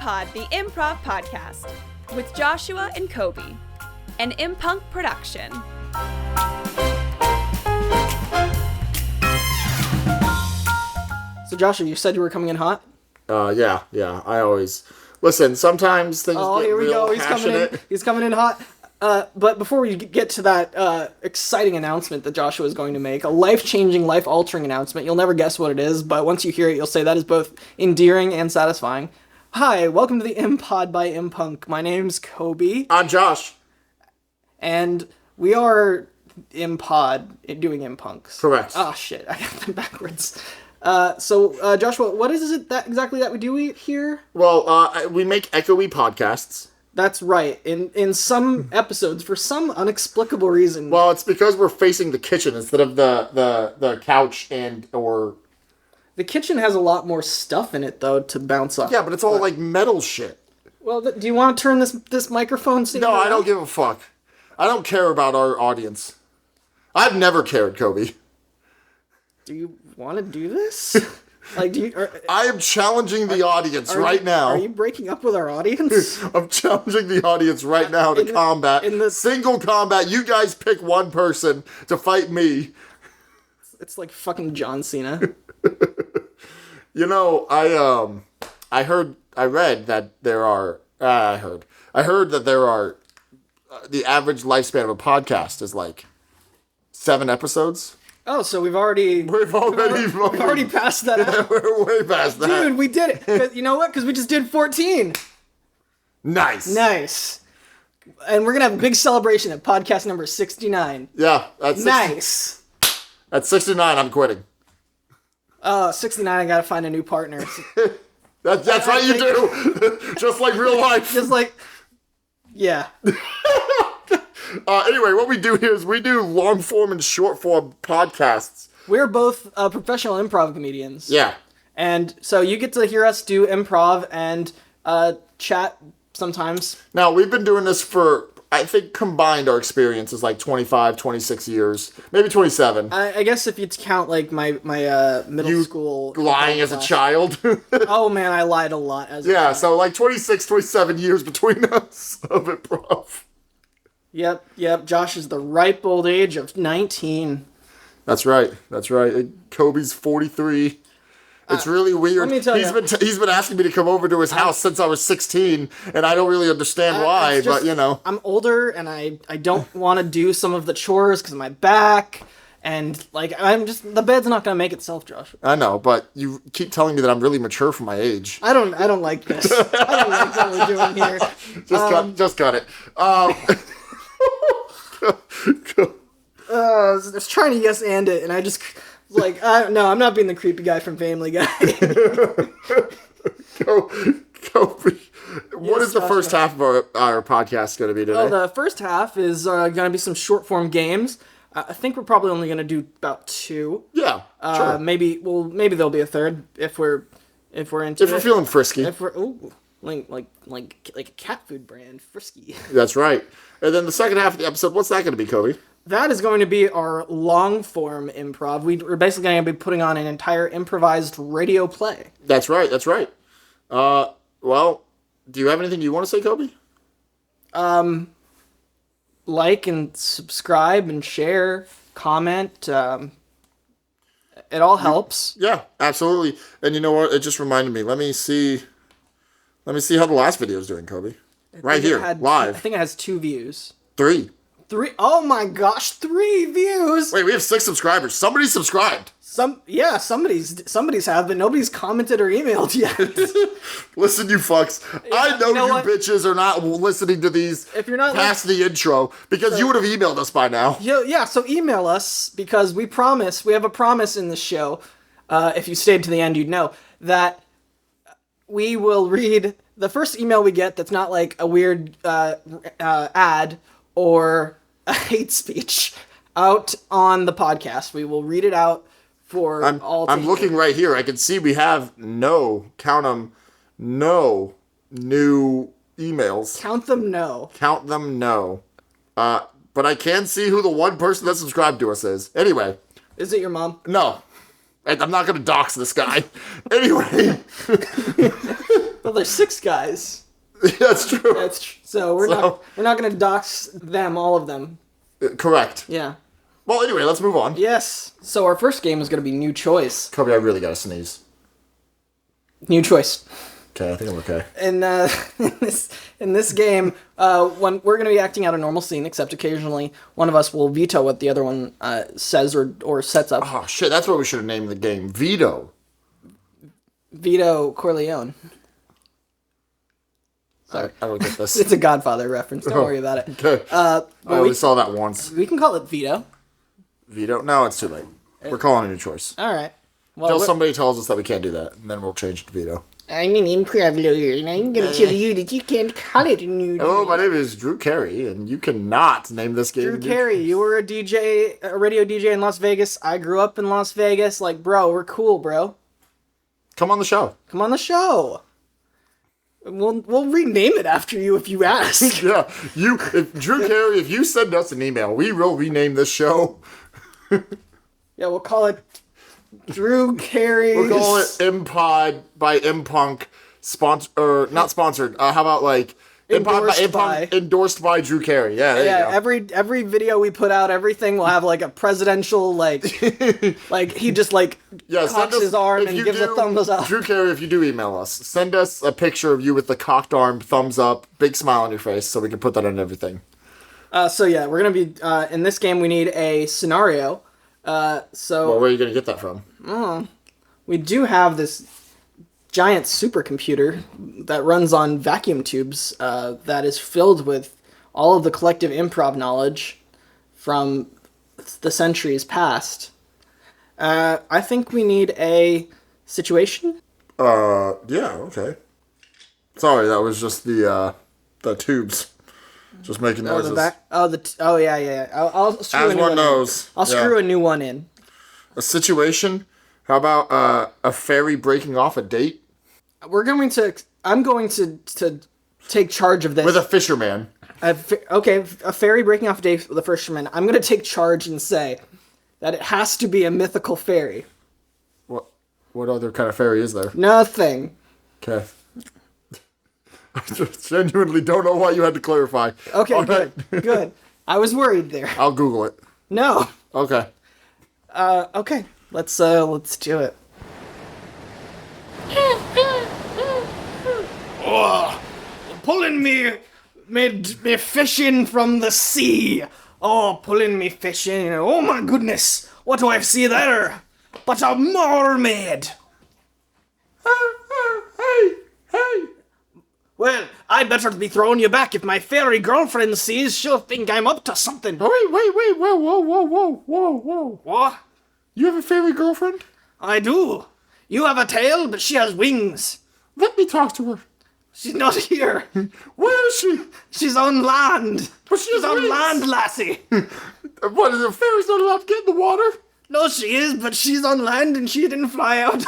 imPod, the improv podcast, with Joshua and Koby, an imPunk production. So Joshua, you said you were coming in hot? Yeah. I always... Listen, sometimes things get here we real go. passionate. He's coming in hot. But before we get to that exciting announcement that Joshua is going to make, a life-changing, life-altering announcement, you'll never guess what it is, but once you hear it, you'll say that is both endearing and satisfying. Hi, welcome to the imPod by imPunk. My name's Koby. I'm Josh. And we are imPod doing impunks. Correct. Oh, shit. I got them backwards. So Joshua, what is it that we do here? Well, we make echoey podcasts. That's right. In some episodes, for some inexplicable reason. Well, it's because we're facing the kitchen instead of the couch or... The kitchen has a lot more stuff in it, though, to bounce off. Yeah, but it's all like metal shit. Well, do you want to turn this microphone? No, I don't give a fuck. I don't care about our audience. I've never cared, Koby. Do you want to do this? I am challenging the audience right now. Are you breaking up with our audience? I'm challenging the audience right now to combat. Single combat. You guys pick one person to fight me. It's like fucking John Cena. You know, I read that there are, I heard that there are, the average lifespan of a podcast is like 7 episodes. Oh, so we've already passed that out. We're way past that. Dude, we did it. You know what? Because we just did 14. Nice. And we're going to have a big celebration at podcast number 69. Yeah. That's nice. At 69, I'm quitting. 69, I got to find a new partner. That's right, you do. Just like real life. Just like, yeah. Anyway, what we do here is we do long-form and short-form podcasts. We're both professional improv comedians. Yeah. And so you get to hear us do improv and chat sometimes. Now, we've been doing this for, I think, combined our experience is like 25, 26 years. Maybe 27. I guess if you count, like, my middle school... lying as a child. Oh, man, I lied a lot as a child. Yeah, so like 26, 27 years between us of improv. Yep. Josh is the ripe old age of 19. That's right. Koby's 43. It's really weird. Let me tell you. He's been asking me to come over to his house since I was 16, and I don't really understand why, but you know. I'm older, and I don't want to do some of the chores because of my back, and like the bed's not gonna make itself, Josh. I know, but you keep telling me that I'm really mature for my age. I don't like this. I don't like what we're doing here. Just cut it. I was trying to yes and it, and I just no, I'm not being the creepy guy from Family Guy. Koby, what is the first half of our podcast going to be today? Oh, the first half is going to be some short form games. I think we're probably only going to do about 2. Yeah, sure. Maybe there'll be a third if we're into it. If we're feeling frisky. If we're like a cat food brand, Frisky. That's right. And then the second half of the episode, what's that going to be, Koby? That is going to be our long-form improv. We're basically going to be putting on an entire improvised radio play. That's right. Well, do you have anything you want to say, Koby? Like and subscribe and share, comment. It all helps. Yeah, absolutely. And you know what? It just reminded me. Let me see how the last video is doing, Koby. Right here, live. I think it has 2 views. 3. 3? Oh my gosh, 3 views! Wait, we have 6 subscribers. Somebody subscribed. Somebody's have, but nobody's commented or emailed yet. Listen, you fucks. I know you bitches are not listening to these if you're not past the intro, because you would have emailed us by now. Yeah, so email us, because we have a promise in this show, if you stayed to the end, you'd know, that we will read the first email we get that's not like a weird ad or a hate speech out on the podcast. We will read it out for all to I'm looking right here. I can see we have no new emails. Count them no. But I can see who the one person that subscribed to us is. Anyway. Is it your mom? No. I'm not going to dox this guy. Anyway. Well, there's 6 guys. That's true. So we're not going to dox them, all of them. Correct. Yeah. Well, anyway, let's move on. Yes. So our first game is going to be New Choice. Koby, I really gotta sneeze. New Choice. Okay, I think I'm okay. In this game, when we're going to be acting out a normal scene, except occasionally one of us will veto what the other one says or sets up. Oh, shit, that's what we should have named the game. Veto. Vito Corleone. I don't get this. It's a Godfather reference. Don't worry about it. Okay. I only saw that once. We can call it Vito. Veto? No, it's too late. We're calling a New Choice. All right. Well, Until somebody tells us that we can't do that, and then we'll change it to Veto. I'm an improv lawyer, and I'm going to tell you that you can't call it a new. Hello, my name is Drew Carey, and you cannot name this game. Drew Carey, you were a DJ, a radio DJ in Las Vegas. I grew up in Las Vegas. Like, bro, we're cool, bro. Come on the show. Come on the show. We'll rename it after you if you ask. Yeah, Drew Carey, if you send us an email, we will rename this show. Yeah, we'll call it Drew Carey. We'll call it imPod by imPunk. Not sponsored. How about like imPod by imPunk endorsed by Drew Carey? Yeah, there you go. Every video we put out, everything will have like a presidential like he just cocks his arm and gives a thumbs up. Drew Carey, if you do email us, send us a picture of you with the cocked arm, thumbs up, big smile on your face, so we can put that on everything. So yeah, we're gonna be in this game. We need a scenario. Well, where are you gonna get that from? We do have this giant supercomputer that runs on vacuum tubes that is filled with all of the collective improv knowledge from the centuries past. I think we need a situation. Yeah, okay. Sorry, that was just the tubes. Just making noises. Yeah. I'll screw As a new one knows. I'll screw a new one in. A situation? How about a fairy breaking off a date? I'm going to take charge of this. With a fisherman. A fairy breaking off a date with a fisherman. I'm going to take charge and say that it has to be a mythical fairy. What other kind of fairy is there? Nothing. Okay. I just genuinely don't know why you had to clarify. Okay, All good. right. Good. I was worried there. I'll Google it. No. Okay. Okay. Let's do it. Pulling me fishing from the sea. Oh, pulling me fishing. Oh my goodness. What do I see there? But a mermaid. Hey. Well, I'd better be throwing you back. If my fairy girlfriend sees, she'll think I'm up to something. Wait. Whoa. What? You have a fairy girlfriend? I do. You have a tail, but she has wings. Let me talk to her. She's not here. Where is she? She's on land. But she's on land, lassie. What, is a fairy's not allowed to get in the water? No, she is, but she's on land and she didn't fly out.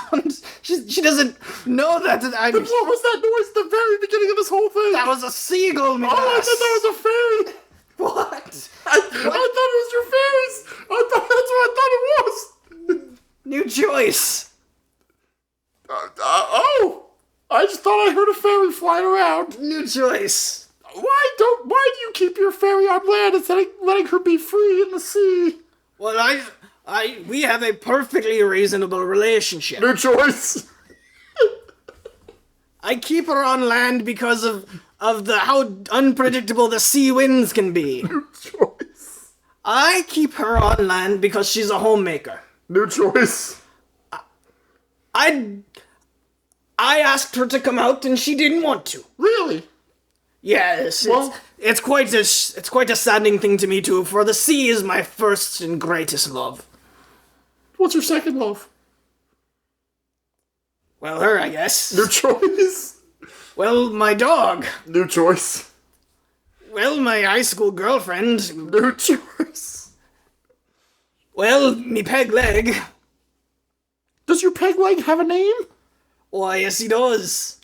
She doesn't know that. Then what was that noise at the very beginning of this whole thing? That was a seagull, me. Oh, I thought that was a fairy. What? I thought it was your fairies. That's what I thought it was. New choice. I just thought I heard a fairy flying around. New choice. Why do you keep your fairy on land instead of letting her be free in the sea? Well, we have a perfectly reasonable relationship. New choice. I keep her on land because of how unpredictable the sea winds can be. New choice. I keep her on land because she's a homemaker. New choice. I asked her to come out and she didn't want to. Really? Yes. Well, it's quite a saddening thing to me too, for the sea is my first and greatest love. What's your second love? Well, her, I guess. New choice. Well, my dog. New choice. Well, my high school girlfriend. New choice. Well, me peg leg. Does your peg leg have a name? Why, yes, he does.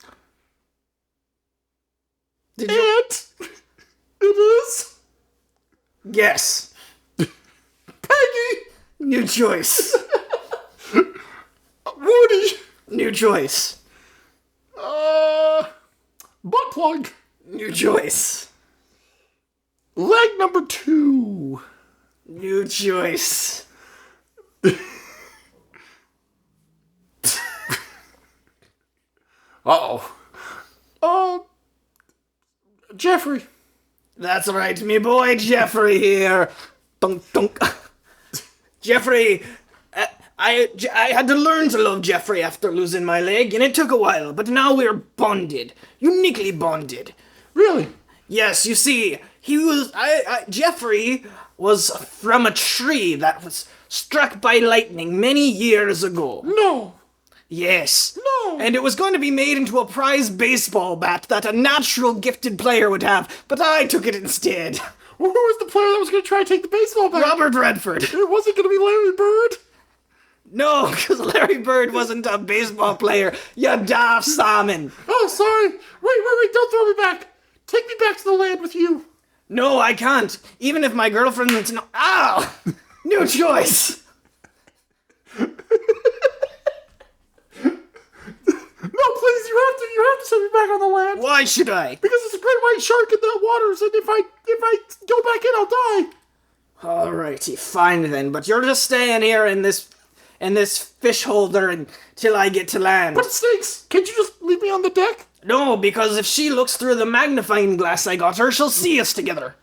It is? Yes. Peggy. New choice. Woody. New choice. plug. New choice. Leg number 2. New choice. Uh-oh. Jeffrey. That's right, me boy Jeffrey here. Dunk, dunk. Jeffrey, I had to learn to love Jeffrey after losing my leg, and it took a while, but now we're bonded. Uniquely bonded. Really? Yes, you see, Jeffrey was from a tree that was struck by lightning many years ago. No. Yes. No. And it was going to be made into a prize baseball bat that a natural gifted player would have, but I took it instead. Well, who was the player that was going to try to take the baseball bat? Robert Redford. It wasn't going to be Larry Bird. No, because Larry Bird wasn't a baseball player. You daft salmon. Oh, sorry. Wait, don't throw me back. Take me back to the land with you. No, I can't. Even if my girlfriend's no. Ow! New choice. No, please, you have to send me back on the land. Why should I? Because it's a great white shark in the waters, and if I go back in, I'll die. Alrighty, fine then. But you're just staying here in this fish holder until I get to land. But it stinks. Can't you just leave me on the deck? No, because if she looks through the magnifying glass I got her, she'll see us together.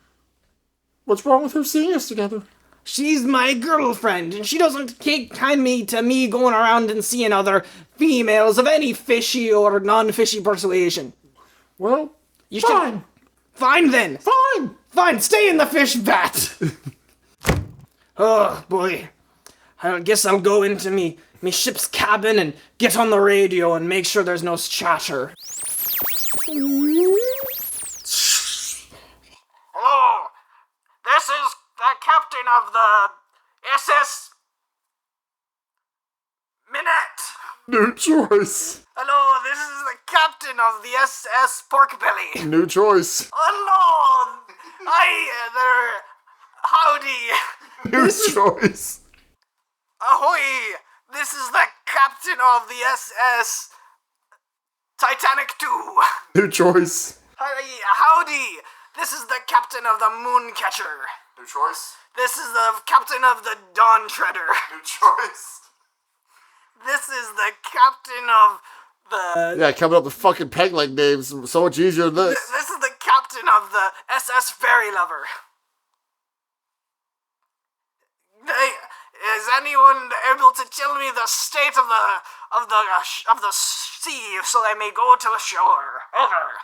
What's wrong with her seeing us together? She's my girlfriend, and she doesn't take kindly to me going around and seeing other females of any fishy or non-fishy persuasion. Well, You fine. Fine then. Fine. Stay in the fish vat. Oh, boy. I guess I'll go into me ship's cabin and get on the radio and make sure there's no chatter. Hello. This is the captain of the SS Minette. New choice. Hello, this is the captain of the SS Porkbelly. New choice. Hello. Hi there. Howdy. New choice. Ahoy. This is the captain of the SS Titanic 2. New choice. Howdy. This is the captain of the Mooncatcher. New choice. This is the captain of the Dawn Treader. New choice. This is the captain of the... Yeah, coming up with fucking peg leg names so much easier than this. This is the captain of the SS Fairy Lover. Is anyone able to tell me the state of the sea so I may go to the shore? Over.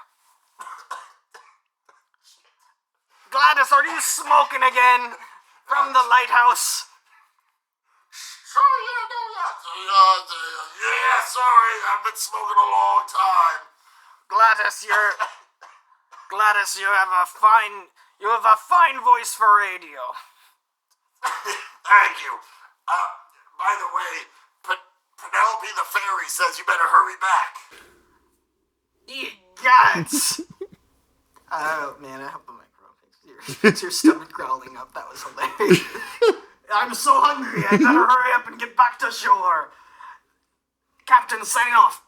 Gladys, are you smoking again from the lighthouse? Sorry, you don't know that. Yeah, sorry, I've been smoking a long time. Gladys, you have a fine voice for radio. Thank you. By the way, Penelope the fairy says you better hurry back. Gods. Oh man, I hope the microphone fixed your stomach growling up. That was hilarious. I'm so hungry. I better hurry up and get back to shore. Captain, signing off.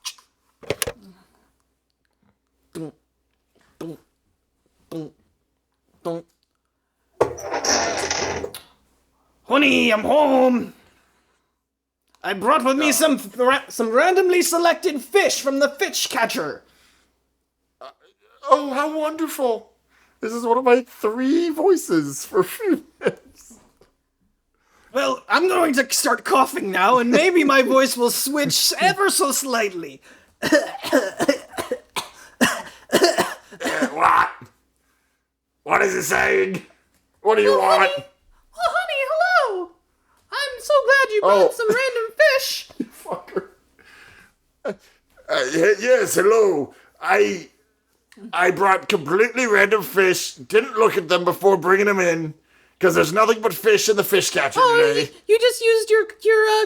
Honey, I'm home. I brought with me some randomly selected fish from the fish catcher. Oh, how wonderful. This is one of my 3 voices for a few minutes. Well, I'm going to start coughing now, and maybe my voice will switch ever so slightly. What? What is it saying? What do you want? Oh, honey, hello. I'm so glad you brought some random fish. You fucker. Yes, hello. I brought completely random fish. Didn't look at them before bringing them in. Because there's nothing but fish in the fish catcher today. You just used your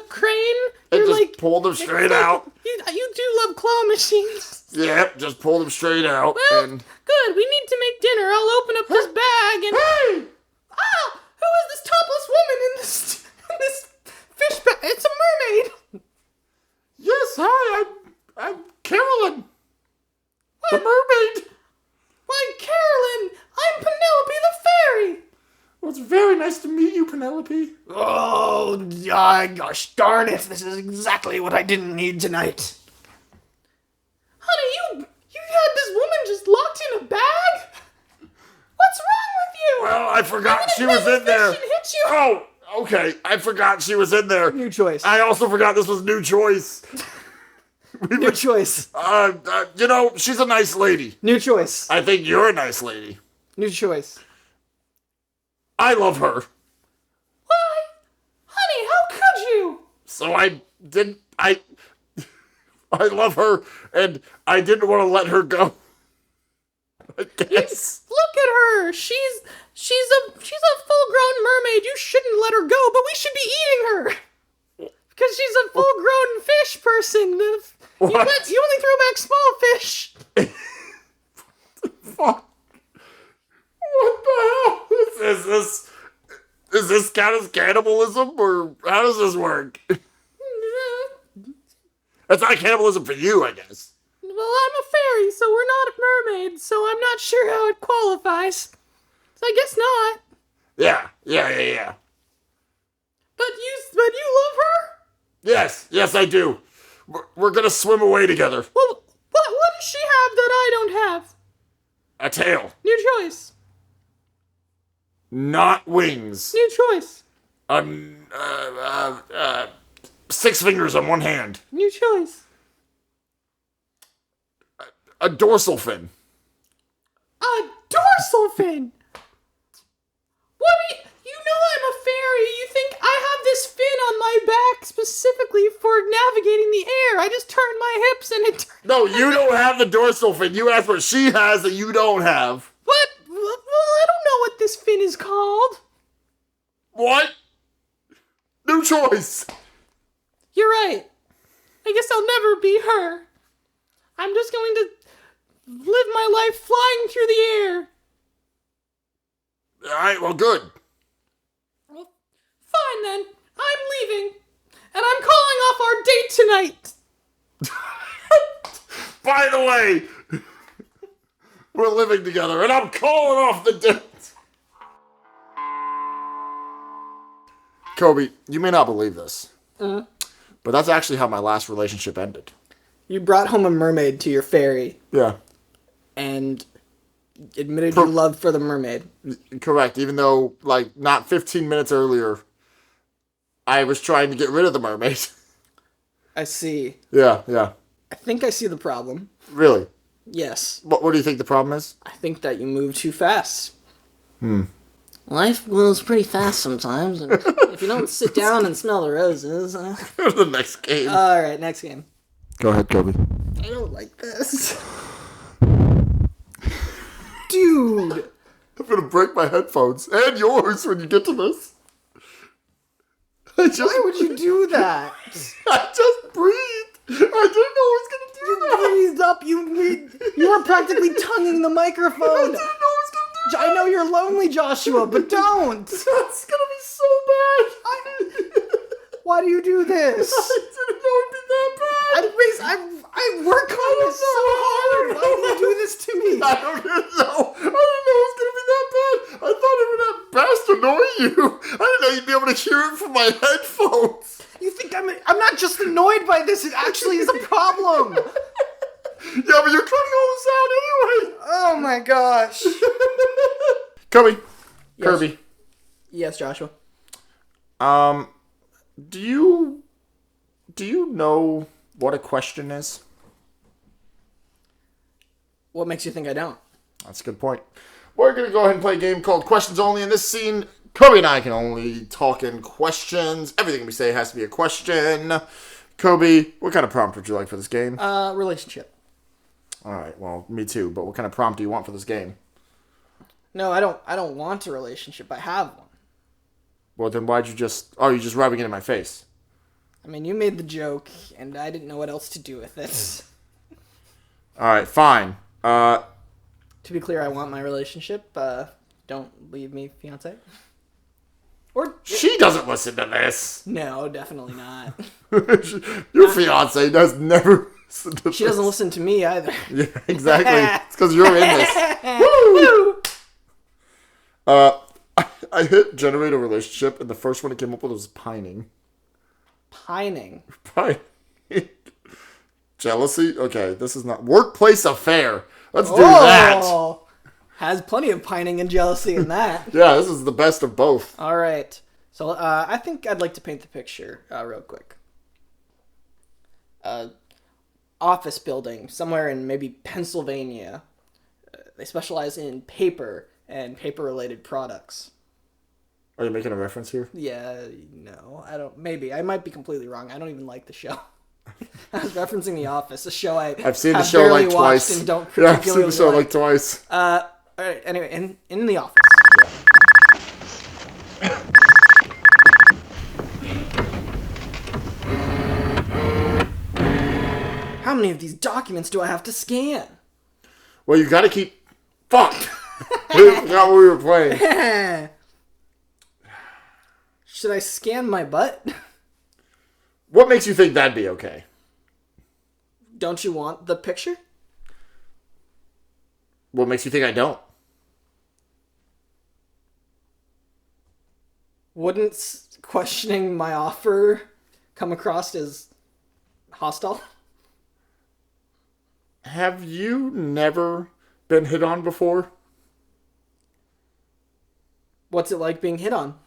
crane? And just pulled them straight out. You do love claw machines. Yep, just pulled them straight out. Well, and... good. We need to make dinner. I'll open up this bag and... Hey! Ah! Who is this topless woman in this fish bag? It's a mermaid. Yes, hi, I'm Carolyn. What? The mermaid. Why, Carolyn, I'm Penelope the Fairy. Well, it's very nice to meet you, Penelope. Oh, gosh darn it. This is exactly what I didn't need tonight. Honey, you had this woman just locked in a bag? What's wrong with you? Well, I forgot she was in there. Hit you. Oh, okay. I forgot she was in there. New choice. I also forgot this was New Choice. New choice. She's a nice lady. New choice. I think you're a nice lady. New choice. I love her. Why? Honey, how could you? So I love her, and I didn't want to let her go. I guess. Look at her. She's a full-grown mermaid. You shouldn't let her go, but we should be eating her. Because she's a full-grown fish person. You only throw back small fish. Fuck. What the hell? Is this count as cannibalism, or how does this work? That's not cannibalism for you, I guess. Well, I'm a fairy, so we're not mermaids, so I'm not sure how it qualifies. So I guess not. Yeah. But you love her? Yes, I do. We're gonna swim away together. Well, what does she have that I don't have? A tail. New choice. Not wings. New choice. 6 fingers on one hand. New choice. A dorsal fin. A dorsal fin. What do you know I'm a fairy. You think I have this fin on my back specifically for navigating the air. I just turned my hips and it turned... No, you don't have the dorsal fin. You asked what she has that you don't have. What? Well, I don't know what this fin is called. What? New choice. You're right. I guess I'll never be her. I'm just going to live my life flying through the air. Alright, well, good. Well, fine then. I'm leaving. And I'm calling off our date tonight. By the way, we're living together, and I'm calling off the date. Koby, you may not believe this, but that's actually how my last relationship ended. You brought home a mermaid to your fairy Yeah. and admitted your love for the mermaid. Correct, even though, not 15 minutes earlier, I was trying to get rid of the mermaid. I see. Yeah. I think I see the problem. Really? Yes. What do you think the problem is? I think that you move too fast. Life goes pretty fast sometimes, and if you don't sit down and smell the roses... Go to the next game. Alright, next game. Go ahead, Koby. I don't like this. Dude! I'm gonna break my headphones and yours when you get to this. Why would you do that? I just breathed. I didn't know I was gonna do that. Breathed up, you were practically tonguing the microphone. I didn't know I was gonna do that. I know you're lonely, Joshua, but don't. That's gonna be so bad. Why do you do this? I didn't know it'd be that bad. I work on this so hard. Why do you do this to me? I don't know. I didn't know it was gonna be that bad. I thought it would at best annoy you. I didn't know you'd be able to hear it from my headphones. You think I'm not just annoyed by this, it actually is a problem. Yeah, but you're cutting all this out anyway. Oh my gosh. Koby. Yes. Kirby. Yes, Joshua. Do you know what a question is? What makes you think I don't? That's a good point. We're going to go ahead and play a game called Questions Only. In this scene, Koby and I can only talk in questions. Everything we say has to be a question. Koby, what kind of prompt would you like for this game? Relationship. Alright, well, me too. But what kind of prompt do you want for this game? No, I don't want a relationship. I have one. Well, then why'd you just... Oh, you're just rubbing it in my face. I mean, you made the joke, and I didn't know what else to do with it. Alright, fine. To be clear, I want my relationship. Don't leave me, fiance. Or She doesn't listen to this. no, definitely not. Your fiance does never... She doesn't listen to me either. Yeah, exactly. It's because you're in this. Woo! I hit generate a relationship, and the first one it came up with was pining. Pining. Pining. Jealousy? Okay, this is not... Workplace affair. Let's do that. Has plenty of pining and jealousy in that. Yeah, this is the best of both. All right. So I think I'd like to paint the picture real quick. Office building somewhere in maybe Pennsylvania. They specialize in paper and paper-related products. Are you making a reference here? Yeah, no, I don't. Maybe I might be completely wrong. I don't even like the show. I was referencing The Office, a show I've seen the show like twice. And don't yeah, I've seen the show like twice. All right. Anyway, in The Office. Yeah. How many of these documents do I have to scan? Well, you got to keep. Fuck. We forgot what we were playing. Should I scan my butt? What makes you think that'd be okay? Don't you want the picture? What makes you think I don't? Wouldn't questioning my offer come across as hostile? Have you never been hit on before? What's it like being hit on?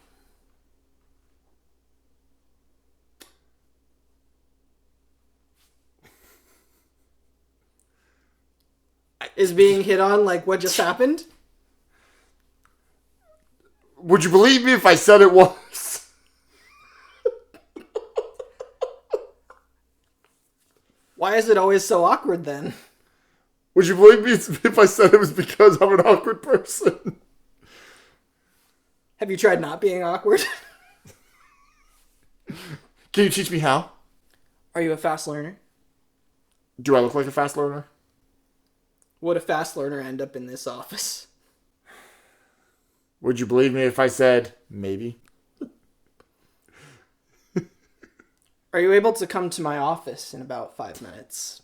Is being hit on like what just happened? Would you believe me if I said it was? Why is it always so awkward then? Would you believe me if I said it was because I'm an awkward person? Have you tried not being awkward? Can you teach me how? Are you a fast learner? Do I look like a fast learner? Would a fast learner end up in this office? Would you believe me if I said maybe? Are you able to come to my office in about 5 minutes?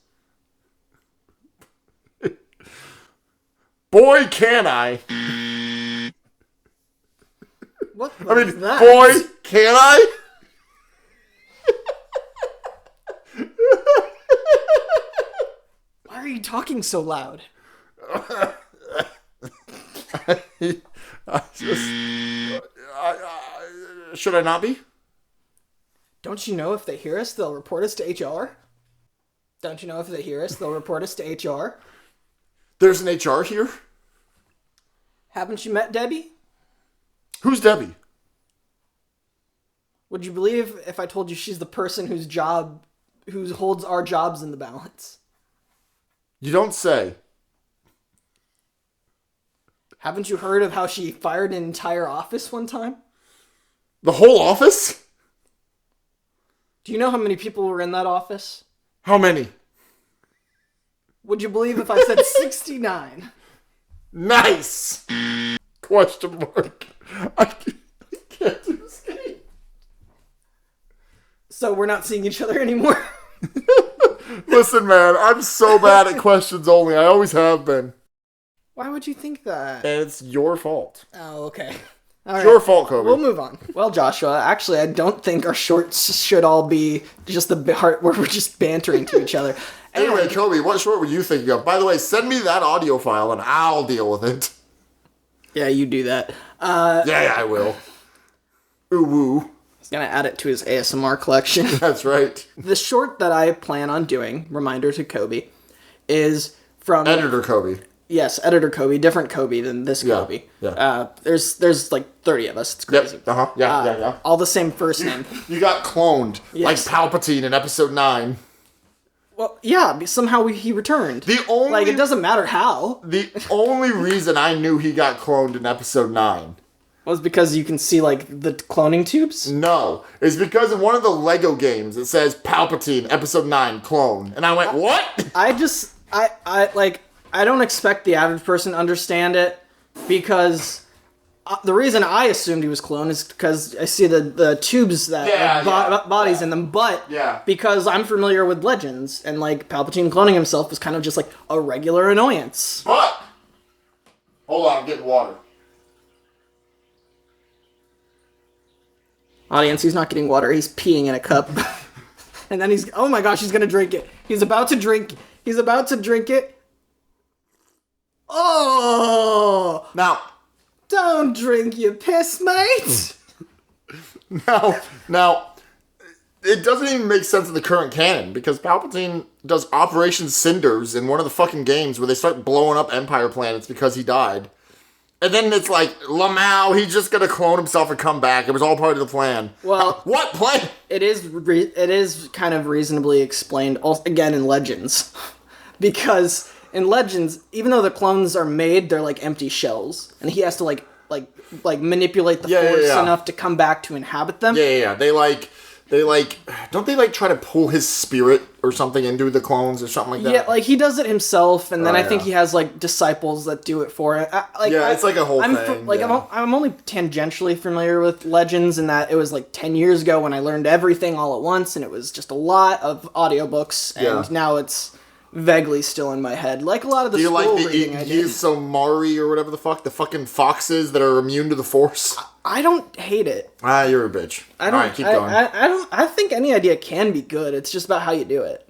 Boy, can I! What I mean, was that? boy, can I? Why are you talking so loud? Should I not be? Don't you know if they hear us, they'll report us to HR? Don't you know if they hear us, they'll report us to HR? There's an HR here? Haven't you met Debbie? Who's Debbie? Would you believe if I told you she's the person who holds our jobs in the balance? You don't say. Haven't you heard of how she fired an entire office one time? The whole office? Do you know how many people were in that office? How many? Would you believe if I said 69? Nice! Question mark. I can't do this game. So we're not seeing each other anymore? Listen, man, I'm so bad at questions only. I always have been. Why would you think that? And it's your fault. Oh, okay. It's your fault, Koby. We'll move on. Well, Joshua, actually, I don't think our shorts should all be just the part where we're just bantering to each other. Anyway, Koby, what short were you thinking of? By the way, send me that audio file and I'll deal with it. Yeah, you do that. Yeah, I will. Ooh, woo. He's gonna add it to his ASMR collection. That's right. The short that I plan on doing, reminder to Koby, is from... Editor Koby. Yes, editor Koby, different Koby than this Koby. Yeah. There's like 30 of us. It's crazy. Yep. Uh-huh. Yeah. All the same first name. You got cloned, Yes. like Palpatine in Episode 9. Well, yeah, somehow he returned. It doesn't matter how. The only reason I knew he got cloned in Episode 9 was because you can see, like, the cloning tubes? No. It's because in one of the Lego games, it says Palpatine, Episode 9, clone. And I went, what? I don't expect the average person to understand it, because the reason I assumed he was cloned is because I see the tubes that bodies in them, but because I'm familiar with Legends, and like Palpatine cloning himself was kind of just like a regular annoyance. But hold on, I'm getting water. Audience, he's not getting water, he's peeing in a cup. And then oh my gosh, he's gonna drink it. He's about to drink it. Oh! Now, Don't drink your piss, mate! Now, it doesn't even make sense in the current canon, because Palpatine does Operation Cinders in one of the fucking games where they start blowing up Empire planets because he died. And then it's like, Lamau, he's just gonna clone himself and come back. It was all part of the plan. Well, what plan? It is kind of reasonably explained, again, in Legends. Because in Legends, even though the clones are made, they're like empty shells. And he has to like manipulate the force enough to come back to inhabit them. Yeah. Don't they try to pull his spirit or something into the clones or something like that? Yeah, like he does it himself, and then I think he has like disciples that do it for him. It's like a whole thing. I'm only tangentially familiar with Legends in that it was like 10 years ago when I learned everything all at once, and it was just a lot of audiobooks, and now it's vaguely still in my head, like a lot of the school reading I did. Yusomari or whatever the fuck, the fucking foxes that are immune to the Force. I don't hate it. You're a bitch. Alright, keep going. I think any idea can be good. It's just about how you do it.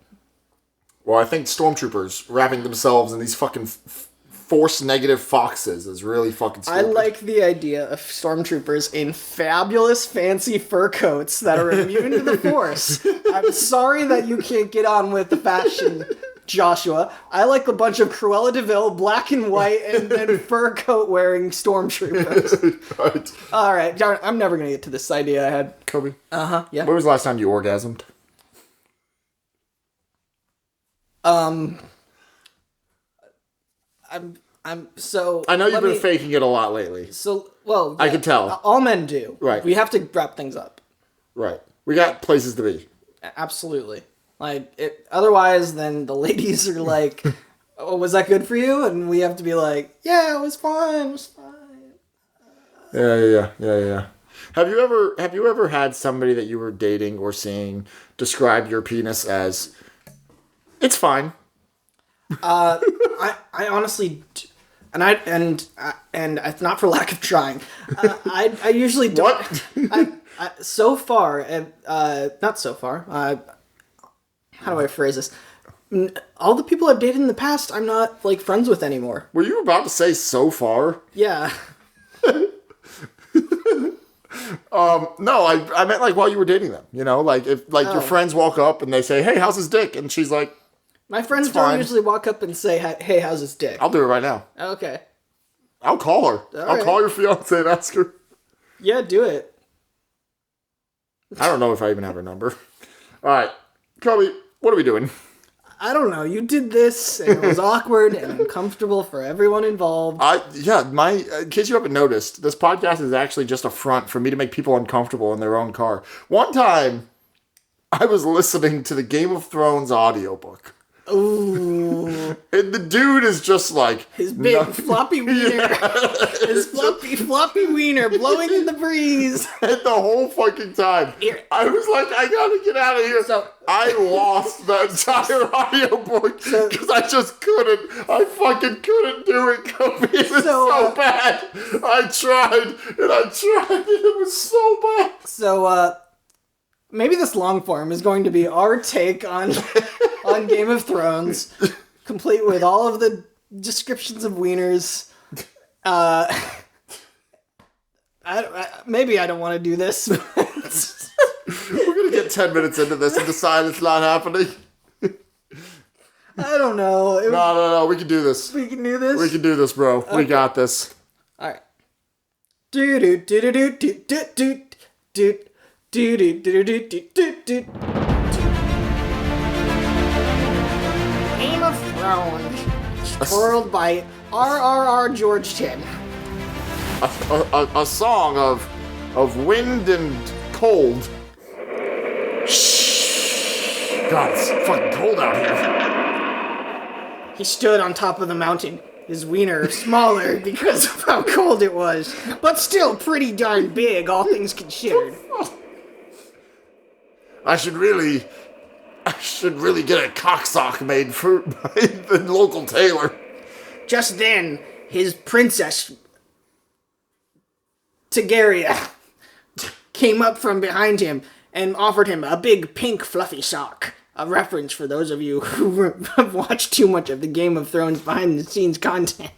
Well, I think stormtroopers wrapping themselves in these fucking Force negative foxes is really fucking stupid. I like the idea of stormtroopers in fabulous fancy fur coats that are immune to the Force. I'm sorry that you can't get on with the fashion, Joshua. I like a bunch of Cruella de Vil, black and white, and then fur coat wearing stormtroopers. Right. Alright, I'm never gonna get to this idea I had. Koby? Yeah. When was the last time you orgasmed? I know you've been faking it a lot lately. So, well, I can tell. All men do. Right. We have to wrap things up. Right. We got places to be. Absolutely. Otherwise, then the ladies are like, "Oh, was that good for you?" And we have to be like, "Yeah, it was fine. It was fine." Yeah. Have you ever had somebody that you were dating or seeing describe your penis as, "It's fine"? I honestly, and it's not for lack of trying. I usually don't. What? So far, not so far. How do I phrase this? All the people I've dated in the past, I'm not like friends with anymore. Were you about to say so far? Yeah. No, I meant like while you were dating them. You know, like if your friends walk up and they say, "Hey, how's his dick?" and she's like, my friends don't usually walk up and say, "Hey, how's his dick?" I'll do it right now. Okay. I'll call her. I'll call your fiance and ask her. Yeah, do it. I don't know if I even have her number. All right, Koby, what are we doing? I don't know. You did this, and it was awkward and uncomfortable for everyone involved. In case you haven't noticed, this podcast is actually just a front for me to make people uncomfortable in their own car. One time, I was listening to the Game of Thrones audiobook. Ooh. And the dude is just like... His big floppy wiener. His floppy wiener blowing in the breeze. And the whole fucking time. I was like, I gotta get out of here. So I lost the entire audiobook because I just couldn't. I fucking couldn't do it, Koby. It was so bad. I tried, and it was so bad. So, maybe this long form is going to be our take on Game of Thrones, complete with all of the descriptions of wieners. Maybe I don't want to do this. We're gonna get 10 minutes into this and decide it's not happening. I don't know. No. We can do this. We can do this. We can do this, bro. Okay. We got this. All right. Do do do do do do do do. Game of Thrones, twirled by R.R.R. George Chin. A song of wind and cold. God, it's fucking cold out here. He stood on top of the mountain, his wiener smaller because of how cold it was, but still pretty darn big, all things considered. I should really get a cocksock made by the local tailor. Just then, his princess, Tigeria, came up from behind him and offered him a big pink fluffy sock. A reference for those of you who have watched too much of the Game of Thrones behind-the-scenes content.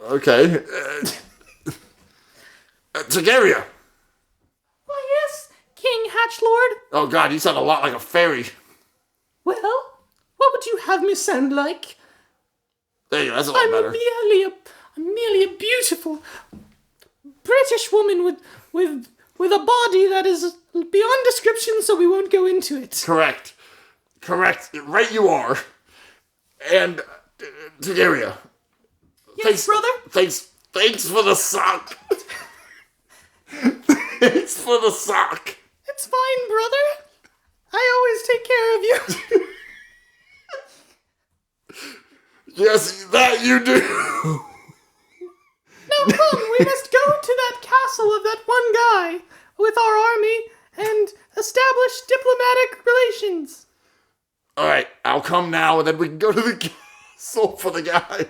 Okay. Tigeria. Why, yes, King Hatchlord. Oh God, you sound a lot like a fairy. Well, what would you have me sound like? There you go, that's a lot better. I'm merely a beautiful British woman with a body that is beyond description, so we won't go into it. Correct. Right you are. And, Tigeria. Yes, brother? Thanks for the sock. Thanks for the sock. It's fine, brother. I always take care of you. Yes, that you do. Now come, we must go to that castle of that one guy with our army and establish diplomatic relations. Alright, I'll come now and then we can go to the castle for the guy.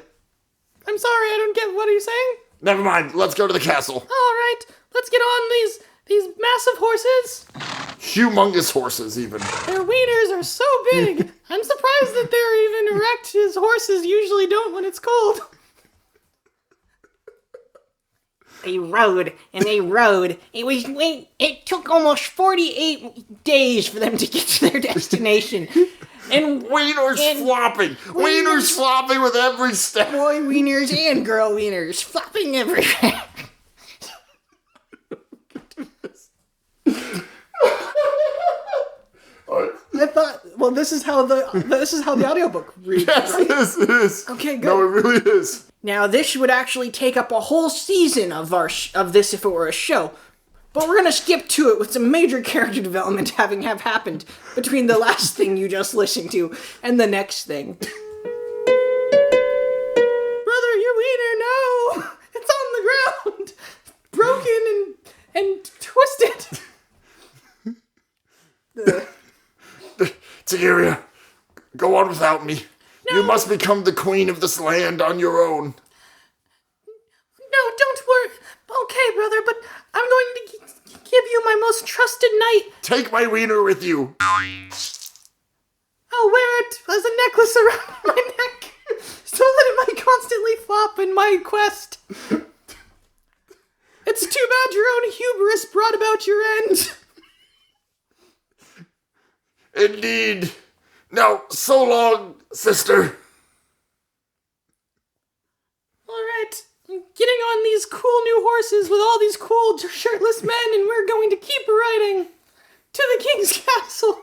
I'm sorry, I don't get what are you saying? Never mind, let's go to the castle. Alright, let's get on these massive horses. Humongous horses, even. Their wieners are so big. I'm surprised that they're even erect as horses usually don't when it's cold. They rode, and they rode. It took almost 48 days for them to get to their destination. And flopping. Wieners flopping with every step. Boy wieners and girl wieners flopping everywhere. I thought, well, this is how the audiobook reads. Yes, right? it is. Okay, good. No, it really is. Now, this would actually take up a whole season of this if it were a show. But we're gonna skip to it with some major character development having happened between the last thing you just listened to and the next thing. Brother, your wiener, no! It's on the ground! Broken and twisted! Tigeria, go on without me. No. You must become the queen of this land on your own. No, don't worry. Okay, brother, but I'm going to give you my most trusted knight. Take my wiener with you. I'll wear it as a necklace around my neck so that it might constantly flop in my quest. It's too bad your own hubris brought about your end. Indeed. Now, so long, sister. Alright, I'm getting on these cool new horses with all these cool shirtless men, and we're going to keep riding to the king's castle.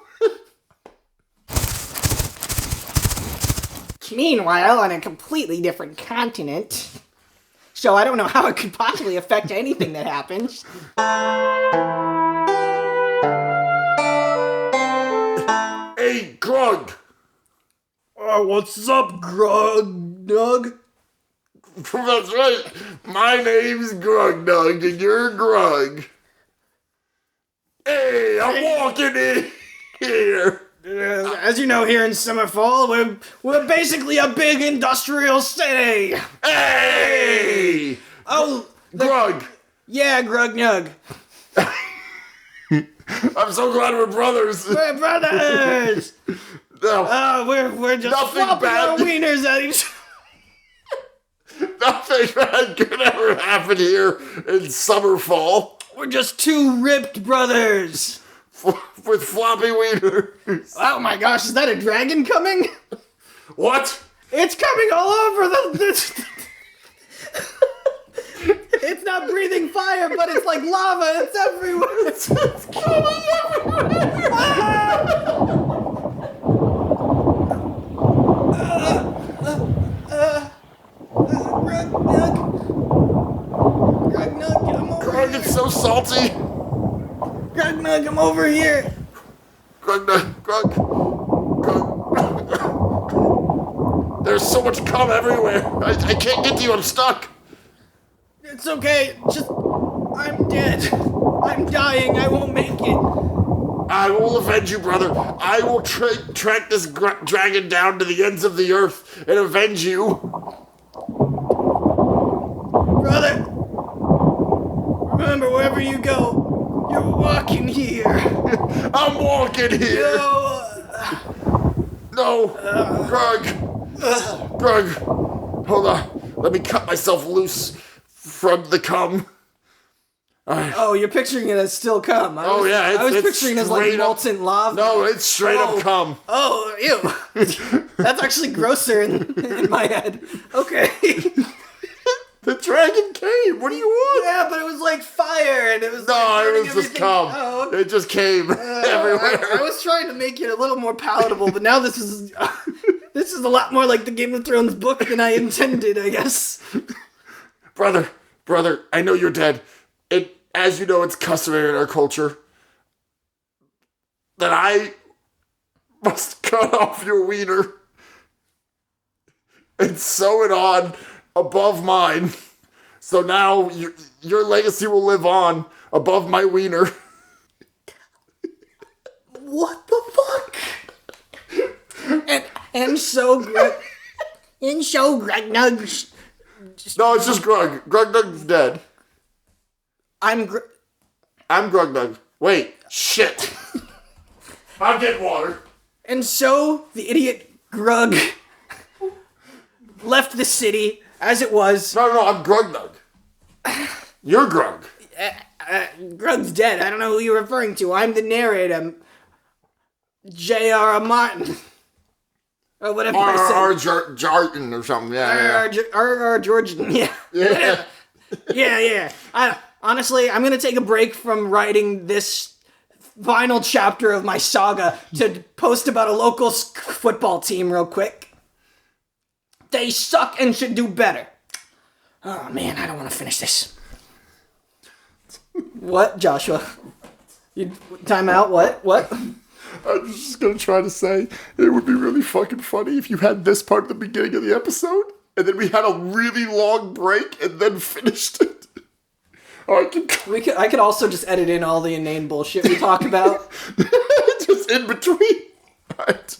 Meanwhile, on a completely different continent, so I don't know how it could possibly affect anything that happens. Hey, Grug. What's up, Grug? That's right. My name's Grugnug, and you're Grug. Hey, I'm walking in here. As you know, here in Summerfall, we're basically a big industrial city. Hey! Oh, Grug. yeah, Grugnug. I'm so glad we're brothers. We're brothers. No, We're just Nothing flopping bad. our wieners at each other. nothing bad could ever happen here in Summerfall. We're just two ripped brothers. With floppy wieners. Oh my gosh, is that a dragon coming? What? It's coming all over the It's not breathing fire, but it's like lava. It's everywhere. It's coming everywhere. Grugnug, I'm over Grug, here. it's so salty. Grugnug, I'm over here. Grug. There's so much cum everywhere. I can't get to you. I'm stuck. It's okay. I'm dead. I'm dying. I won't make it. I will avenge you, brother. I will track this dragon down to the ends of the earth and avenge you. Brother, remember, wherever you go, you're walking here. I'm walking here. No. Grug. Hold on. Let me cut myself loose from the cum. Oh, you're picturing it as still cum. I was picturing it as like molten lava. No, it's straight up cum. Oh, ew. That's actually grosser in my head. Okay. The dragon came. What do you want? Yeah, but it was like fire, and it was it was just cum. Oh, okay. It just came everywhere. I was trying to make it a little more palatable, but now this is a lot more like the Game of Thrones book than I intended, I guess. Brother, I know you're dead. As you know, it's customary in our culture that I must cut off your wiener and sew it on above mine. So now your legacy will live on above my wiener. What the fuck? and so Greg Nugs. No, it's just Grug. Grug Nug's dead. I'm Grug Nug. Wait, shit. I'm getting water. And so the idiot Grug left the city as it was. No, I'm Grug Nug. You're Grug. Grug's dead. I don't know who you're referring to. I'm the narrator. J.R. Martin. Or whatever I said. R. Jarton or something. Yeah. R. Georgian. Yeah. Yeah. Yeah. Honestly, I'm going to take a break from writing this final chapter of my saga to post about a local football team real quick. They suck and should do better. Oh, man, I don't want to finish this. What, Joshua? Time out? What? I was just going to try to say it would be really fucking funny if you had this part at the beginning of the episode, and then we had a really long break and then finished it. I could also just edit in all the inane bullshit we talk about. Just in between. Alright.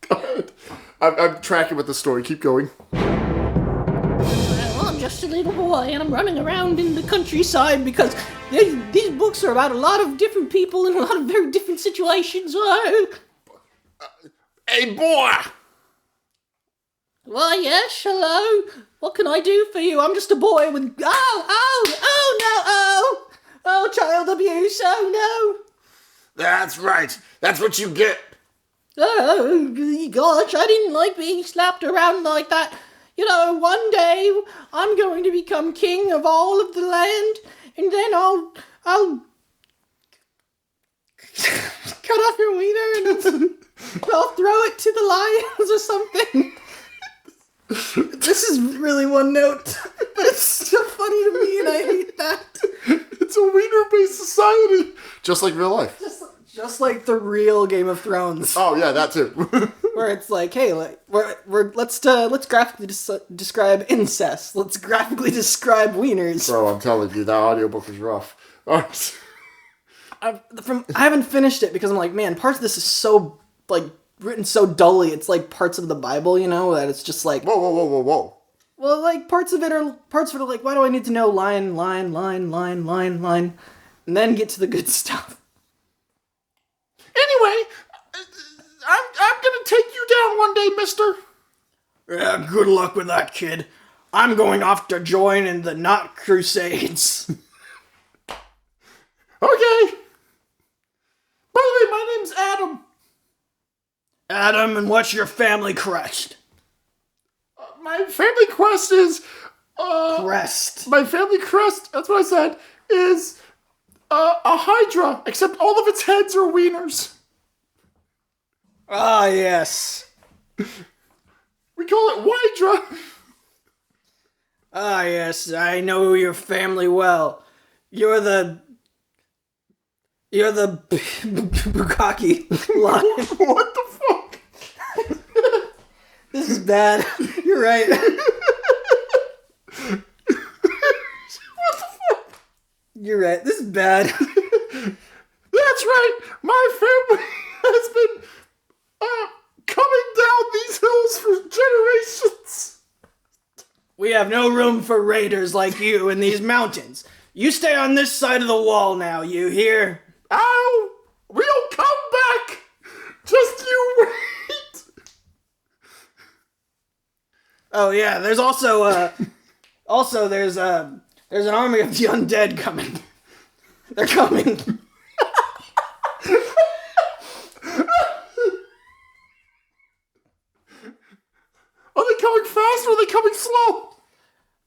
Go ahead. I'm tracking with the story. Keep going. Well, I'm just a little boy and I'm running around in the countryside because these books are about a lot of different people in a lot of very different situations. Hey, boy! Why, yes, hello. What can I do for you? I'm just a boy with... Oh, child abuse, oh, no. That's right. That's what you get. Oh, gosh, I didn't like being slapped around like that. You know, one day I'm going to become king of all of the land, and then I'll cut off your wiener and I'll throw it to the lions or something. This is really one note, but it's so funny to me, and I hate that. It's a wiener-based society, just like real life. Just like the real Game of Thrones. Oh yeah, that too. Where it's like, hey, let's graphically describe incest. Let's graphically describe wieners. Bro, I'm telling you, that audiobook is rough. Alright. I haven't finished it because I'm like, man, parts of this is so like written so dully. It's like parts of the Bible, you know, that it's just like Whoa. Well, like parts of it are like, why do I need to know line, and then get to the good stuff. Anyway, I'm gonna take you down one day, mister. Yeah, good luck with that, kid. I'm going off to join in the Not Crusades. Okay. By the way, my name's Adam. Adam, and what's your family crest? My family crest is... Crest. My family crest, that's what I said, is a hydra, except all of its heads are wieners. Ah, yes. We call it Wydra. Ah, yes, I know your family well. You're the Bukaki line. What the fuck? This is bad. You're right. You're right. This is bad. That's right. My family has been coming down these hills for generations. We have no room for raiders like you in these mountains. You stay on this side of the wall now, you hear? Ow! We'll come back! Just you wait! Oh yeah, there's also there's an army of the undead coming. They're coming. Are they coming fast or are they coming slow?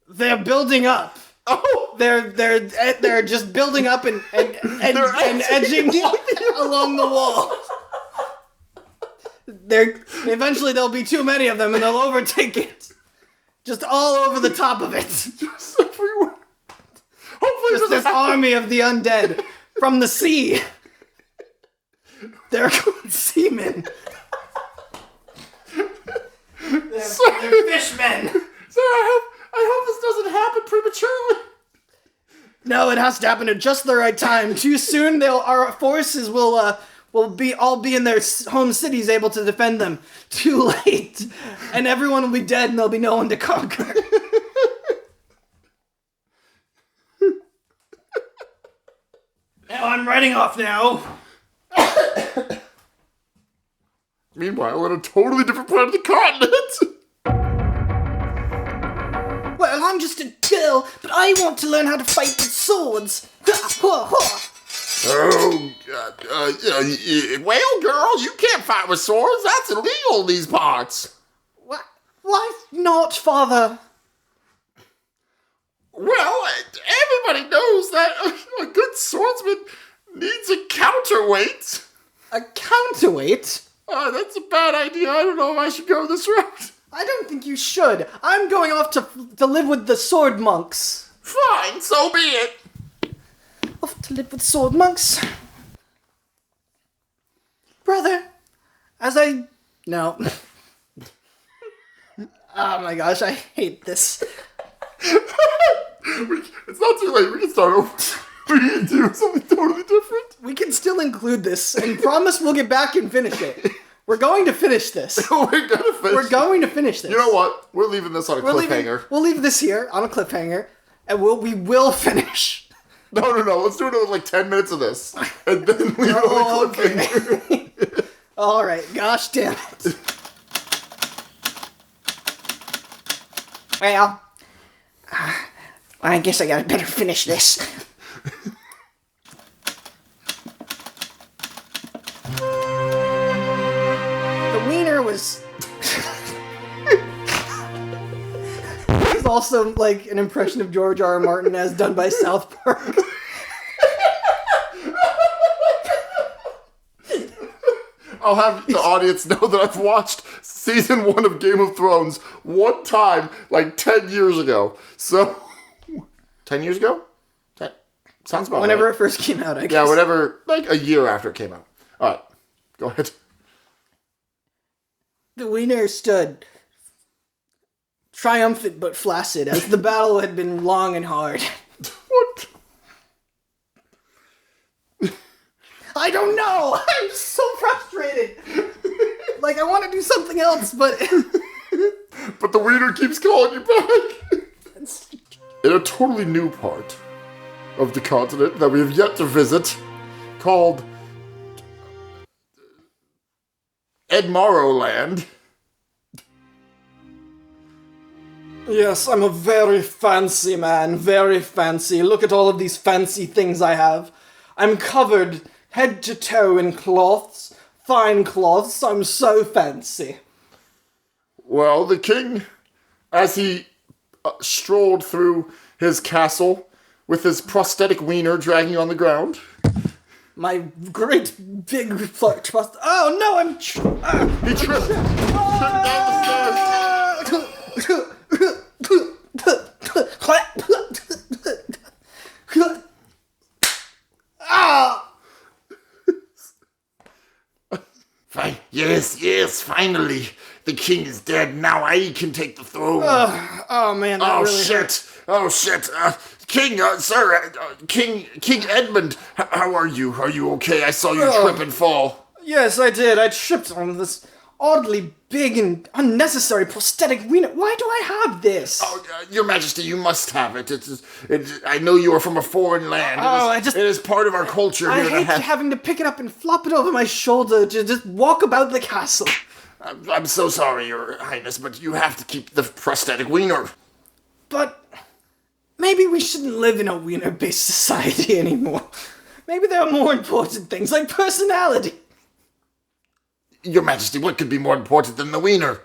They're building up. Oh! They're just building up and edging along the wall. Eventually there'll be too many of them and they'll overtake it. Just all over the top of it. Just everywhere. Hopefully Just this army of the undead from the sea. They're seamen. They're fishmen. Sir, I hope this doesn't happen prematurely. No, it has to happen at just the right time. Too soon, our forces will all be in their home cities, able to defend them. Too late, and everyone will be dead, and there'll be no one to conquer. Now I'm riding off now. Meanwhile, on a totally different part of the continent. Well, I'm just a girl, but I want to learn how to fight with swords. Oh, well, girl, you can't fight with swords. That's illegal in these parts. Why not, father? Well, everybody knows that a good swordsman needs a counterweight. A counterweight? Oh, that's a bad idea. I don't know if I should go this route. I don't think you should. I'm going off to live with the sword monks. Fine, so be it. Off to live with sword monks. Brother, No. Oh my gosh, I hate this. It's not too late. We can start over. We can do something totally different. We can still include this and promise we'll get back and finish it. We're going to finish this. We're going to finish this. You know what? We're leaving this on a cliffhanger. We'll leave this here on a cliffhanger, and we will finish. No. Let's do another 10 minutes of this, and then leave it on a cliffhanger. Okay. All right. Gosh damn it. Well, I guess I better finish this. The wiener was... It's also an impression of George R. R. Martin as done by South Park. I'll have the audience know that I've watched season 1 of Game of Thrones one time, 10 years ago. So, 10 years ago? That sounds about Whenever right. it first came out, I guess. Yeah, whenever, a year after it came out. Alright, go ahead. The wiener stood triumphant but flaccid, as the battle had been long and hard. What? I don't know! I'm so frustrated! I want to do something else, but... But the wiener keeps calling you back! In a totally new part of the continent that we have yet to visit, called Edmaro Land. Yes, I'm a very fancy man, very fancy. Look at all of these fancy things I have. I'm covered head to toe in cloths, fine cloths. I'm so fancy. Well, the king, as he strolled through his castle with his prosthetic wiener dragging on the ground. My great big trust. Oh no, I'm. He tripped. Tripped down the stairs. Ah! Fine. Yes, fine. finally, the king is dead. Now I can take the throne. Oh man, that Oh really shit! Oh shit! King, sir, King Edmund, how are you? Are you okay? I saw you trip and fall. Yes, I did. I tripped on this oddly big and unnecessary prosthetic wiener. Why do I have this? Oh, Your Majesty, you must have it. I know you are from a foreign land. It is part of our culture. I here hate having to pick it up and flop it over my shoulder to just walk about the castle. I'm so sorry, Your Highness, but you have to keep the prosthetic wiener. But maybe we shouldn't live in a wiener-based society anymore. Maybe there are more important things like personality. Your Majesty, what could be more important than the wiener?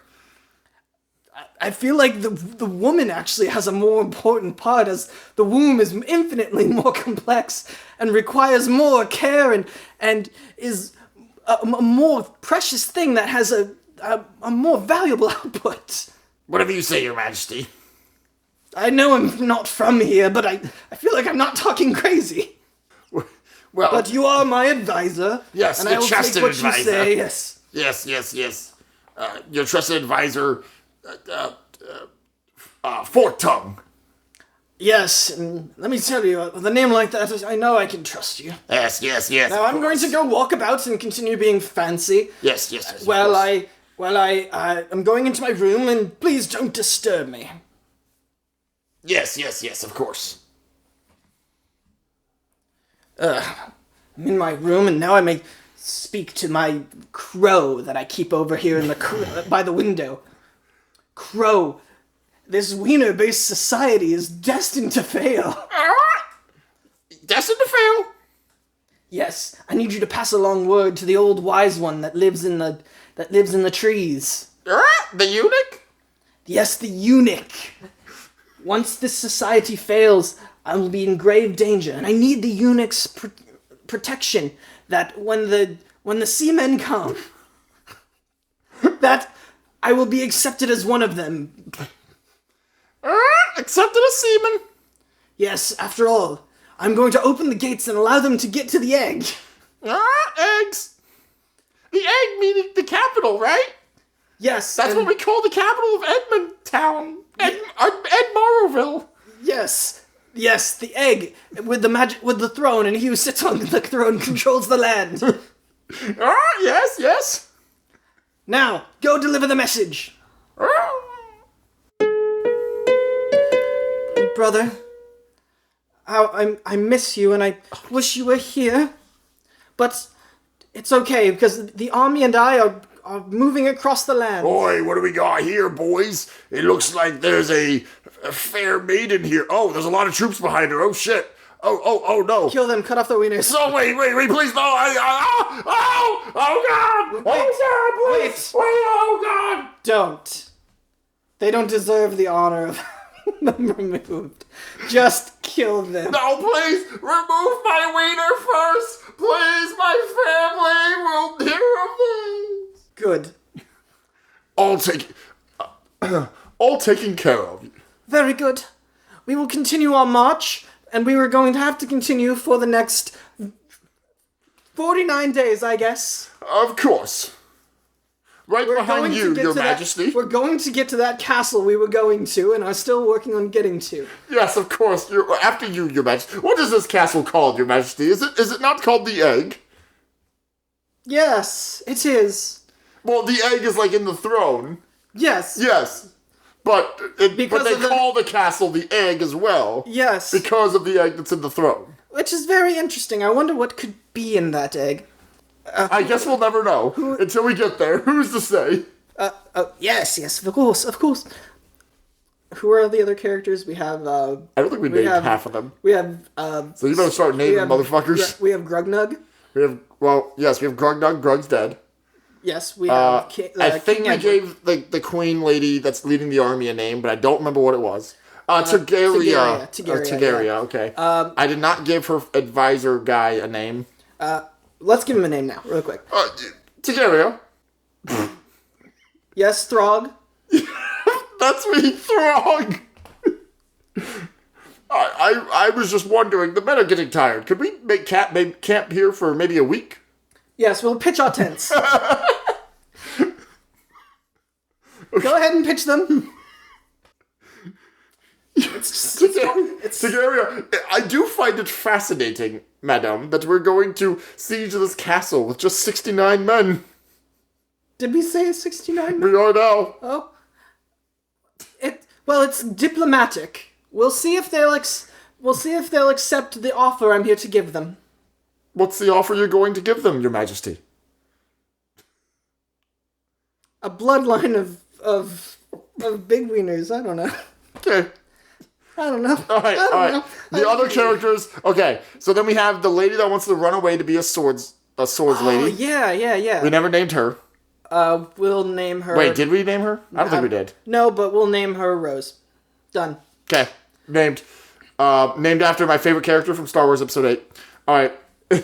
I feel like the woman actually has a more important part, as the womb is infinitely more complex and requires more care and is a more precious thing that has a more valuable output. Whatever you say, Your Majesty. I know I'm not from here, but I feel like I'm not talking crazy. Well, But you are my advisor. Yes, and the I will trusted take what advisor. you say, yes. Yes. Your trusted advisor, Fork Tongue. Yes, and let me tell you, with a name like that, I know I can trust you. Yes. Now I'm going to go walk about and continue being fancy. Yes. I'm going into my room, and please don't disturb me. Yes, of course. I'm in my room, and now I may speak to my crow that I keep over here in the by the window. Crow, this wiener-based society is destined to fail. Destined to fail? Yes, I need you to pass along word to the old wise one that lives in the trees. The eunuch? Yes, the eunuch. Once this society fails, I will be in grave danger, and I need the eunuch's protection. That when the seamen come, that I will be accepted as one of them. Accepted as seaman? Yes, after all, I'm going to open the gates and allow them to get to the egg. Eggs. The egg meaning the capital, right? Yes, That's what we call the capital of Edmondtown. Edmoroville. Yes, the egg with the throne, and he who sits on the throne controls the land. Yes. Now, go deliver the message. Brother, I miss you, and I wish you were here. But it's okay, because the army and I are moving across the land. Boy, what do we got here, boys? It looks like there's a fair maiden here. Oh, there's a lot of troops behind her. Oh, shit. Oh, no. Kill them, cut off the wieners. No, wait, please, no. Oh, God. Oh, God, please. Wait, oh, God. Don't. They don't deserve the honor of them removed. Just kill them. No, please, remove my wiener first. Please, my family will hear of this. Good. All taken care of. Very good. We will continue our march, and we were going to have to continue for the next 49 days, I guess. Of course. Right behind you, Your Majesty. We're going to get to that castle we were going to, and are still working on getting to. Yes, of course. After you, Your Majesty. What is this castle called, Your Majesty? Is it not called the Egg? Yes, it is. Well, the egg is like in the throne. Yes. Yes. But they call the castle the Egg as well. Yes. Because of the egg that's in the throne. Which is very interesting. I wonder what could be in that egg. I guess we'll never know until we get there. Who's to say? Yes, of course. Who are the other characters? We have, I don't think we named half of them. We have, so you better start naming motherfuckers. We have Grugnug. We have Grugnug. Grug's dead. Yes, we have I think we gave the queen lady that's leading the army a name, but I don't remember what it was. Tegaria. Tegaria, okay. I did not give her advisor guy a name. Let's give him a name now, real quick. Tegaria. Yes, Throg. That's me, Throg. I was just wondering, the men are getting tired. Could we make camp here for maybe a week? Yes, we'll pitch our tents. Go ahead and pitch them. Sigaria, I do find it fascinating, madam, that we're going to siege this castle with just 69 men. Did we say 69? We are now. Oh. Well, it's diplomatic. We'll see if they'll accept the offer I'm here to give them. What's the offer you're going to give them, your majesty? A bloodline of big wieners. I don't know. Okay. I don't know. All right. The other characters. Okay, so then we have the lady that wants to run away to be a swords lady. Yeah. We never named her. We'll name her... Wait, did we name her? I don't think we did. No, but we'll name her Rose. Done. Okay, named. Named after my favorite character from Star Wars Episode 8. All right.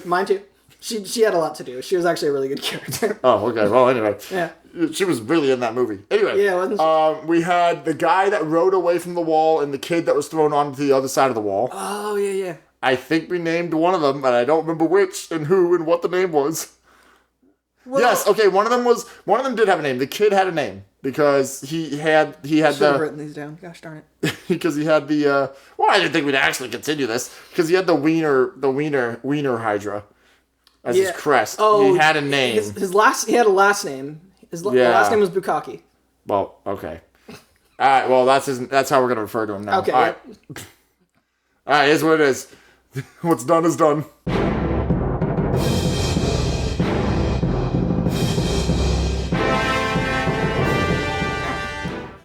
Mine too. She had a lot to do. She was actually a really good character. Oh, okay. Well, anyway. Yeah. She was really in that movie. Anyway. Yeah, wasn't she? We had the guy that rode away from the wall and the kid that was thrown onto the other side of the wall. Oh, yeah. I think we named one of them, and I don't remember which and who and what the name was. Well, yes, okay, one of them did have a name. The kid had a name because he had should have written these down. Gosh darn it. because he had the well, I didn't think we'd actually continue this because he had the wiener Hydra as his crest. Oh, he had a name. He had a last name. His last name was Bukkake. Well, okay. All right. Well, that's how we're gonna refer to him now. Okay. All right. All right. Here's what it is. What's done is done.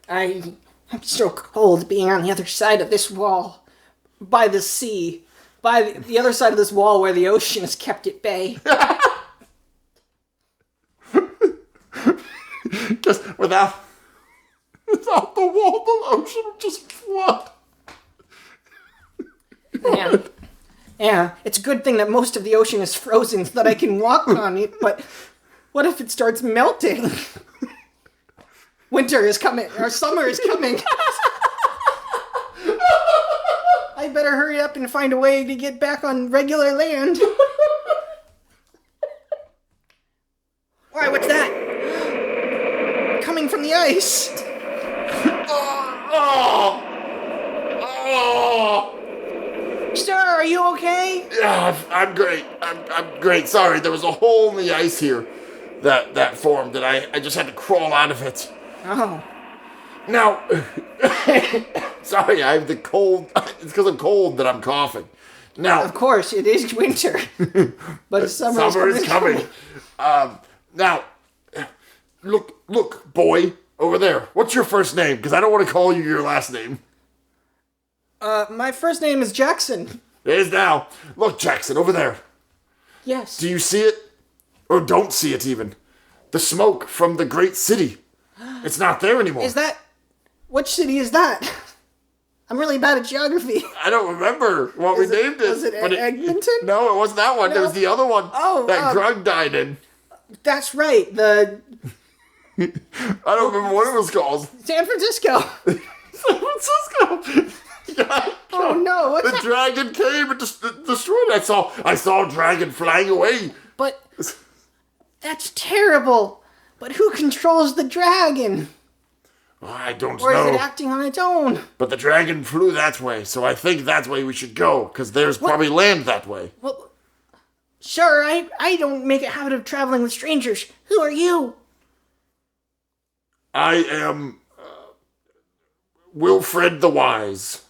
I'm so cold being on the other side of this wall. By the sea. By the other side of this wall where the ocean is kept at bay. Just without the wall, the ocean would just flood. Yeah, it's a good thing that most of the ocean is frozen so that I can walk on it, but what if it starts melting? Winter is coming, or summer is coming. I better hurry up and find a way to get back on regular land. Why, what's that? Coming from the ice. Sir, are you okay? Yeah, I'm great. I'm great. Sorry, there was a hole in the ice here that formed, and I just had to crawl out of it. Oh. Now, sorry, I have the cold. It's because I'm cold that I'm coughing. Now, Of course, it is winter. But summer is coming. Now, look, boy, over there. What's your first name? Because I don't want to call you your last name. My first name is Jackson. It is now. Look, Jackson, over there. Yes. Do you see it? Or don't see it even? The smoke from the great city. It's not there anymore. Which city is that? I'm really bad at geography. I don't remember what we named it. Was it Egmonton? No, it wasn't that one. No. There was the other one that Grug died in. That's right, I don't remember what it was called. San Francisco. San Francisco. Yeah. Oh no, The dragon came and destroyed it. I saw a dragon flying away. But that's terrible. But who controls the dragon? I don't Or know. is it acting on its own? But the dragon flew that way, so I think that's way we should go, because there's probably land that way. Well, sure, I don't make a habit of traveling with strangers. Who are you? I am Wilfred the Wise.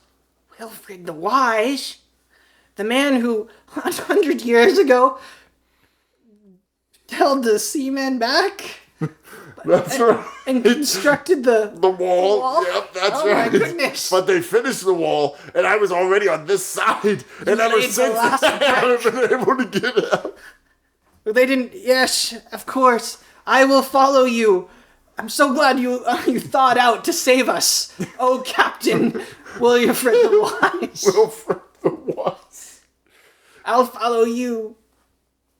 Wilfred the Wise? The man who, 100 years ago, held the seamen back? That's right. And constructed the wall. Yep, that's oh right. My goodness. But they finished the wall, and I was already on this side, and ever laid the since last I haven't been able to get out. They didn't. Yes, of course. I will follow you. I'm so glad you thought out to save us. Oh, Captain Wilfred the Wise. Wilfred the Wise. I'll follow you.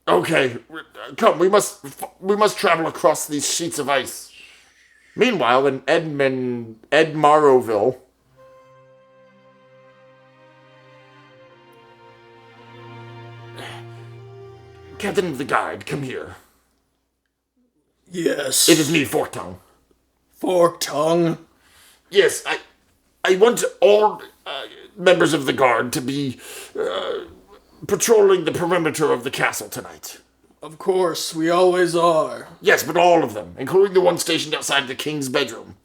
Okay, come. We must travel across these sheets of ice. Meanwhile, in Edmaroville. Captain of the Guard, come here. Yes. It is me, Forktongue. Fork tongue. Yes, I want all members of the guard to be patrolling the perimeter of the castle tonight. Of course, we always are. Yes, but all of them, including the one stationed outside the king's bedroom.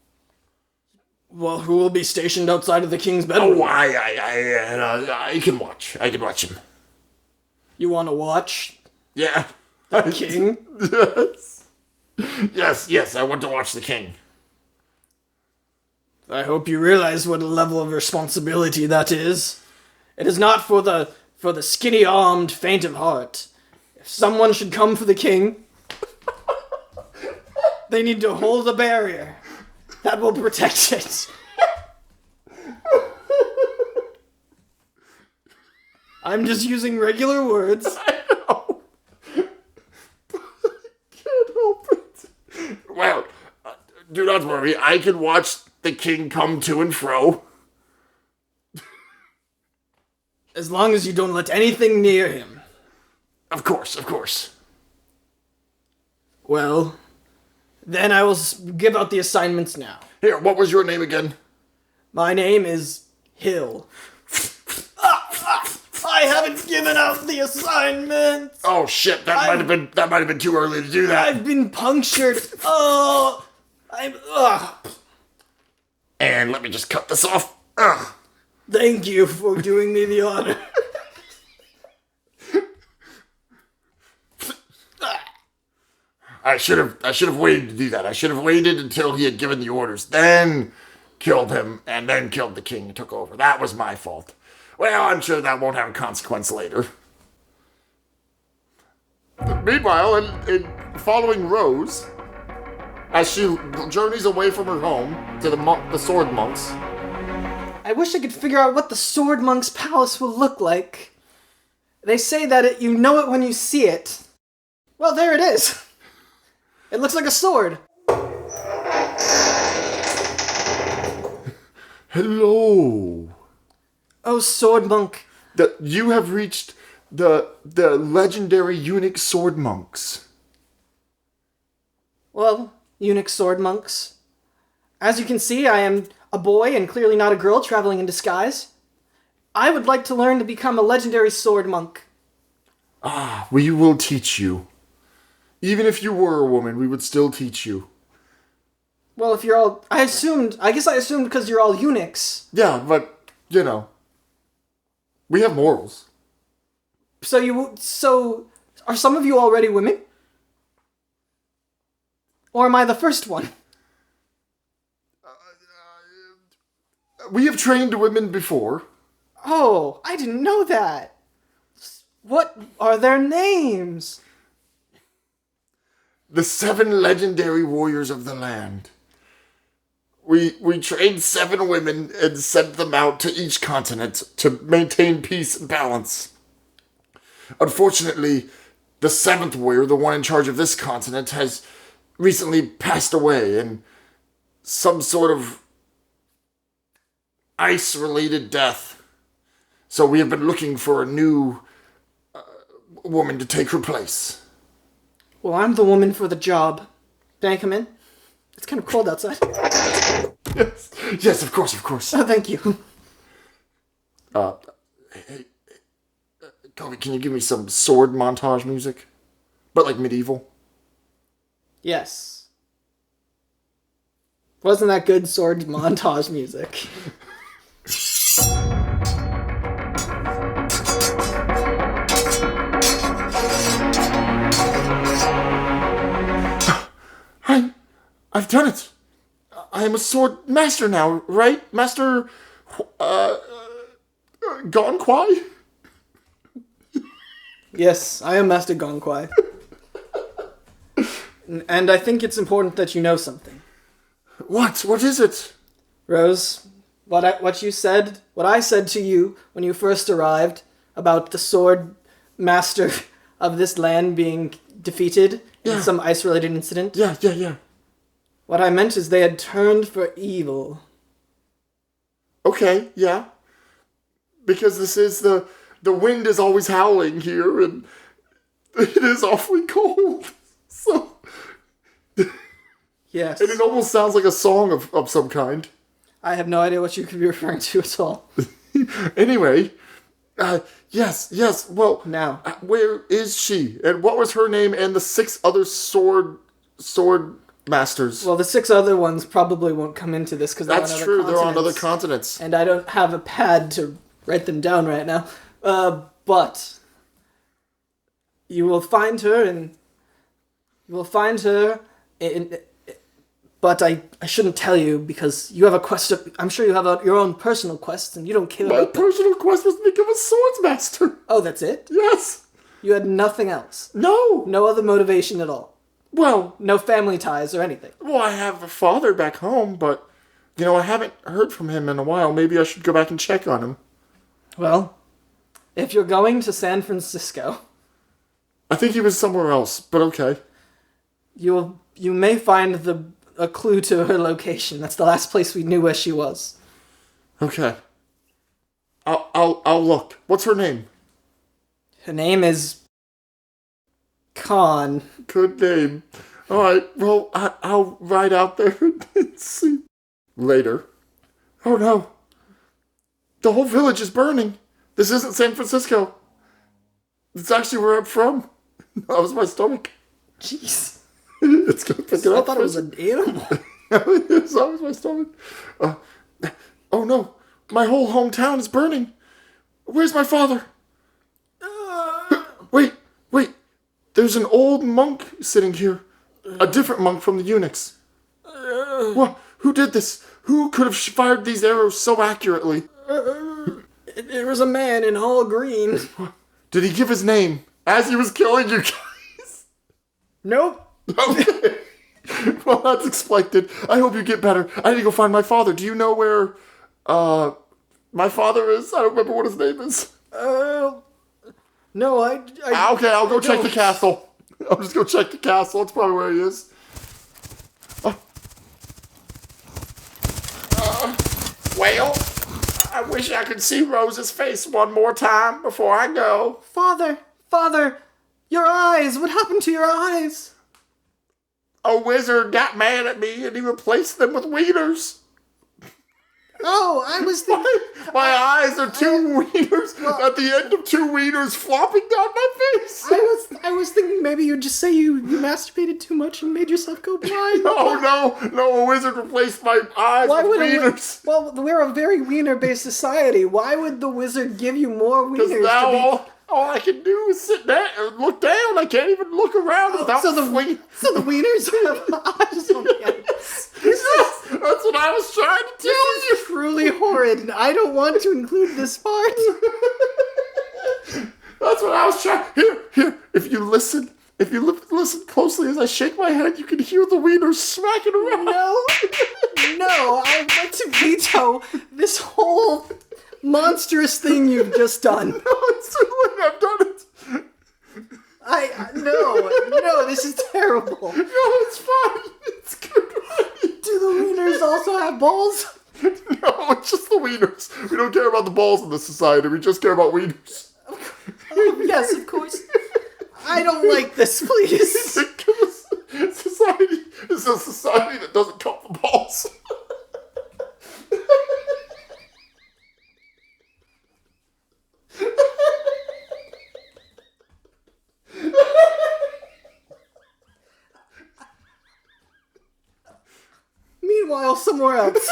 Well, who will be stationed outside of the king's bedroom? Oh, I can watch. I can watch him. You want to watch Yeah. the king? Yes, I want to watch the king. I hope you realize what a level of responsibility that is. It is not for the skinny-armed faint of heart. If someone should come for the king, they need to hold a barrier that will protect it. I'm just using regular words. I know. But I can't help it. Well, do not worry. I can watch the king come to and fro. As long as you don't let anything near him. Of course. Well, then I will give out the assignments now. Here, what was your name again? My name is Hill. I haven't given out the assignments. Oh shit, that might have been too early to do that. I've been punctured. Oh, And let me just cut this off. Ugh. Thank you for doing me the honor. I should have waited to do that. I should have waited until he had given the orders, then killed him, and then killed the king and took over. That was my fault. Well, I'm sure that won't have a consequence later. Meanwhile, in following Rose, as she journeys away from her home to the sword monks. I wish I could figure out what the sword monk's palace will look like. They say that you know it when you see it. Well, there it is. It looks like a sword. Hello. Oh, sword monk. You have reached the legendary eunuch sword monks. Well, eunuch sword monks. As you can see, I am a boy and clearly not a girl traveling in disguise. I would like to learn to become a legendary sword monk. We will teach you. Even if you were a woman, we would still teach you. Well, if you're all... I guess I assumed because you're all eunuchs. Yeah, but, we have morals. So, are some of you already women? Or am I the first one? We have trained women before. Oh, I didn't know that. What are their names? The 7 legendary warriors of the land. We trained 7 women and sent them out to each continent to maintain peace and balance. Unfortunately, the 7th warrior, the one in charge of this continent, has recently passed away in some sort of ice-related death. So we have been looking for a new woman to take her place. Well, I'm the woman for the job. Can I come in? It's kind of cold outside. Yes, of course. Oh, thank you. Hey, Koby, can you give me some sword montage music? But like medieval? Yes. Wasn't that good sword montage music? I've done it. I am a sword master now, right? Master, Gonkwai? Yes, I am Master Gongkwai. And I think it's important that you know something. What? What is it? Rose, what I said to you when you first arrived about the sword master of this land being defeated in some ice-related incident. Yeah. What I meant is they had turned for evil. Okay, yeah. Because this is the wind is always howling here, and it is awfully cold. So Yes. And it almost sounds like a song of some kind. I have no idea what you could be referring to at all. Anyway, yes. Well, Now. where is she? And what was her name? And the 6 other sword masters. Well, the 6 other ones probably won't come into this because they're on That's other true. continents. They're on other continents. And I don't have a pad to write them down right now. But you will find her in... But I shouldn't tell you because you have a quest. I'm sure you have your own personal quest, and you don't care My about that. personal quest was to become a swordsmaster. Oh, that's it? Yes. You had nothing else. No. No other motivation at all. Well, No family ties or anything. I have a father back home, but I haven't heard from him in a while. Maybe I should go back and check on him. Well, if you're going to San Francisco, I think he was somewhere else, but okay. you may find a clue to her location. That's the last place we knew where she was. Okay. I'll look. What's her name? Her name is Khan. Good name. All right. Well, I'll ride out there and see. Later. Oh no. The whole village is burning. This isn't San Francisco. It's actually where I'm from. That was my stomach. Jeez. It's gonna pick it I up. thought it was an animal. It's always my stomach. Oh no. My whole hometown is burning. Where's my father? Wait. There's an old monk sitting here. A different monk from the eunuchs. What? Who did this? Who could have fired these arrows so accurately? There was a man in all green. Did he give his name as he was killing you guys? Nope. Okay. Well, that's expected. I hope you get better. I need to go find my father. Do you know where my father is? I don't remember what his name is. No, I Okay, I'll go check the don't. castle. I'll just go check the castle. That's probably where he is. Well, I wish I could see Rose's face one more time before I go. Father, your eyes. What happened to your eyes? A wizard got mad at me and he replaced them with wieners. Oh, I was thinking. My eyes are 2 wieners at the end of 2 wieners flopping down my face. I was thinking maybe you'd just say you masturbated too much and made yourself go blind. Oh no, a wizard replaced my eyes Why with would wieners. Well, we're a very wiener-based society. Why would the wizard give you more Because wieners? now all I can do is sit down and look down. I can't even look around without so the flinging. So the wieners have eyes on the end. That's what I was trying to tell you. Truly horrid, and I don't want to include this part. That's what I was trying. Here. If you listen closely as I shake my head, you can hear the wieners smacking around. No, I want to veto this whole monstrous thing you've just done. No, it's too late. I've done it. No, this is terrible. No, it's fine. It's good. Do the wieners also have balls? No, it's just the wieners. We don't care about the balls in this society. We just care about wieners. Oh, yes, of course. I don't like this, please. Society is a society that doesn't count the balls. Meanwhile, somewhere else.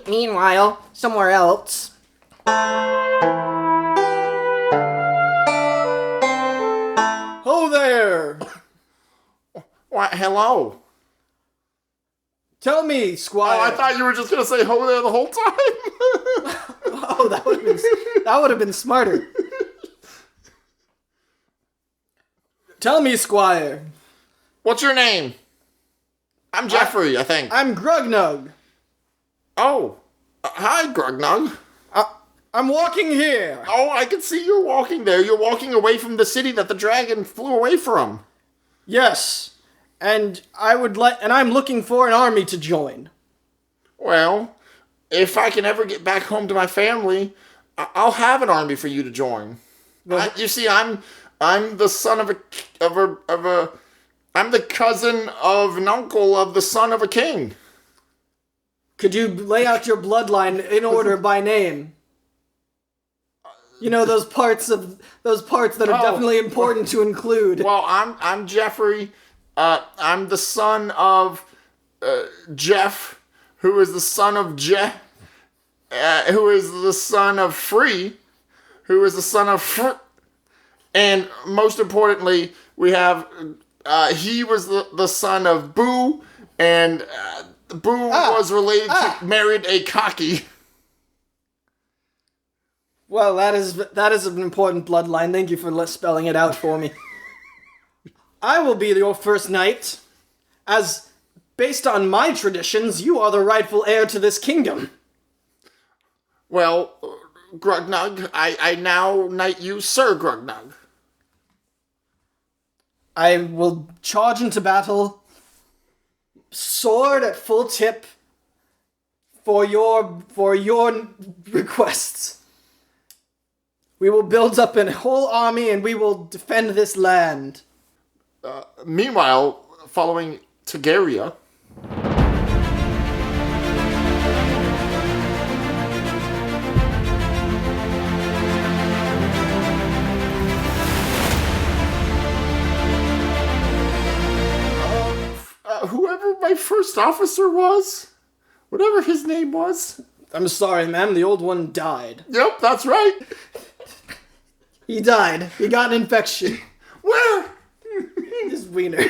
Meanwhile, somewhere else. Oh there! What? Hello? Tell me, Squire. Oh, I thought you were just going to say ho there the whole time. Oh, that would have been smarter. Tell me, Squire. What's your name? I'm Jeffrey, I think. I'm Grugnug. Oh. Hi, Grugnug. I'm walking here. Oh, I can see you're walking there. You're walking away from the city that the dragon flew away from. Yes. And I'm looking for an army to join. Well, if I can ever get back home to my family, I'll have an army for you to join. You see, I'm the son of I'm the cousin of an uncle of the son of a king. Could you lay out your bloodline in order by name? You know, those parts that are definitely important to include. Well, I'm Jeffrey. I'm the son of Jeff, who is the son of Jeff, who is the son of Free, who is the son of and most importantly, we have he was the son of Boo, and Boo was related to married a cocky. Well, that is an important bloodline. Thank you for spelling it out for me. I will be your first knight, as based on my traditions, you are the rightful heir to this kingdom. Well, Grugnog, I now knight you Sir Grugnog. I will charge into battle, sword at full tip, for your requests. We will build up a whole army and we will defend this land. Meanwhile, following Tagaria, whoever my first officer was, whatever his name was. I'm sorry, ma'am, the old one died. Yep, that's right. He died. He got an infection. Where? His wiener.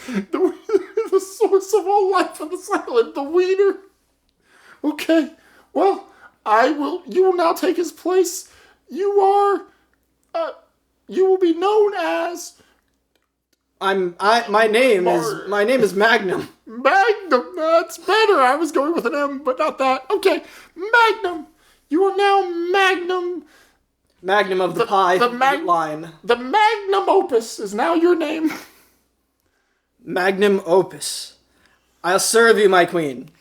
The source of all life on this island, the wiener. Okay, well, you will now take his place. You will be known as... My name is Magnum. Magnum, that's better. I was going with an M, but not that. Okay, Magnum. You are now Magnum. Magnum of the pie line. The Magnum Opus is now your name. Magnum Opus. I'll serve you, my queen.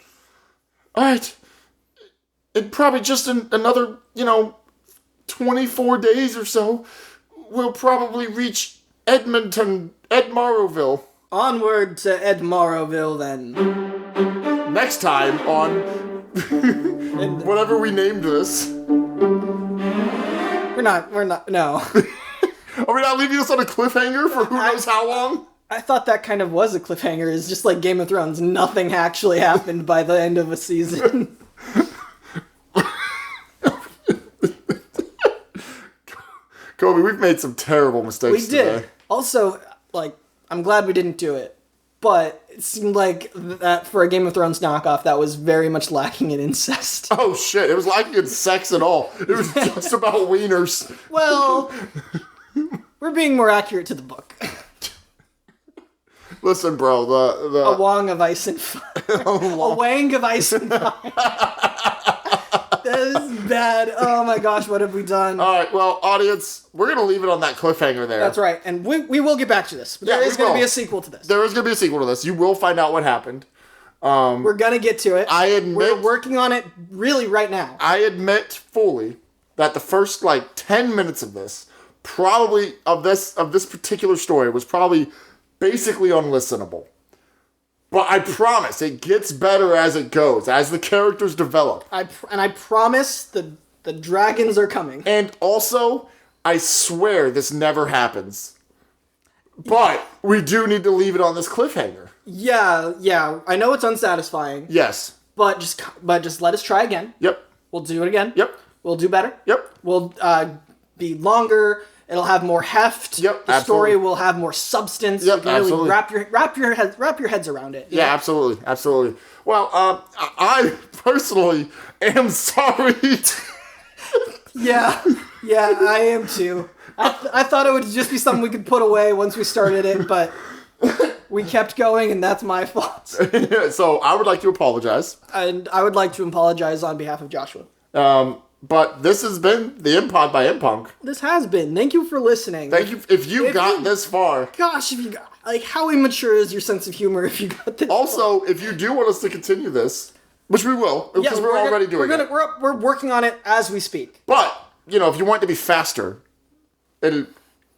Alright. In probably just another, 24 days or so, we'll probably reach Edmaroville. Onward to Edmaroville, then. Next time on whatever we named this. We're not, no. Are we not leaving us on a cliffhanger for who knows how long? I thought that kind of was a cliffhanger. It's just like Game of Thrones. Nothing actually happened by the end of a season. Koby, we've made some terrible mistakes today. We did. Also, I'm glad we didn't do it. But it seemed like that for a Game of Thrones knockoff, that was very much lacking in incest. Oh shit, it was lacking in sex at all. It was just about wieners. Well, we're being more accurate to the book. Listen, bro, A wang of ice and fire. A wang of ice and fire. That is bad. Oh my gosh, what have we done? Alright, well, audience, we're going to leave it on that cliffhanger there. That's right, and we will get back to this. But there is going to be a sequel to this. There is going to be a sequel to this. You will find out what happened. We're going to get to it. I admit... We're working on it really right now. I admit fully that the first, 10 minutes of this, probably, of this particular story, was probably basically unlistenable. But I promise, it gets better as it goes, as the characters develop. I promise the dragons are coming. And also, I swear this never happens. But we do need to leave it on this cliffhanger. Yeah. I know it's unsatisfying. Yes. But just let us try again. Yep. We'll do it again. Yep. We'll do better. Yep. We'll be longer. It'll have more heft. Yep, the story will have more substance. Yep, you can really absolutely. wrap your heads around it. Yeah, absolutely. Well, I personally am sorry. Yeah, I am too. I thought it would just be something we could put away once we started it, but we kept going, and that's my fault. So I would like to apologize. And I would like to apologize on behalf of Joshua. But this has been the imPod by imPunk. This has been. Thank you for listening. Thank you. If you got this far. Gosh, if you got... how immature is your sense of humor if you got this Also, if you do want us to continue this, which we will, because we're already doing it. We're working on it as we speak. But, if you want it to be faster,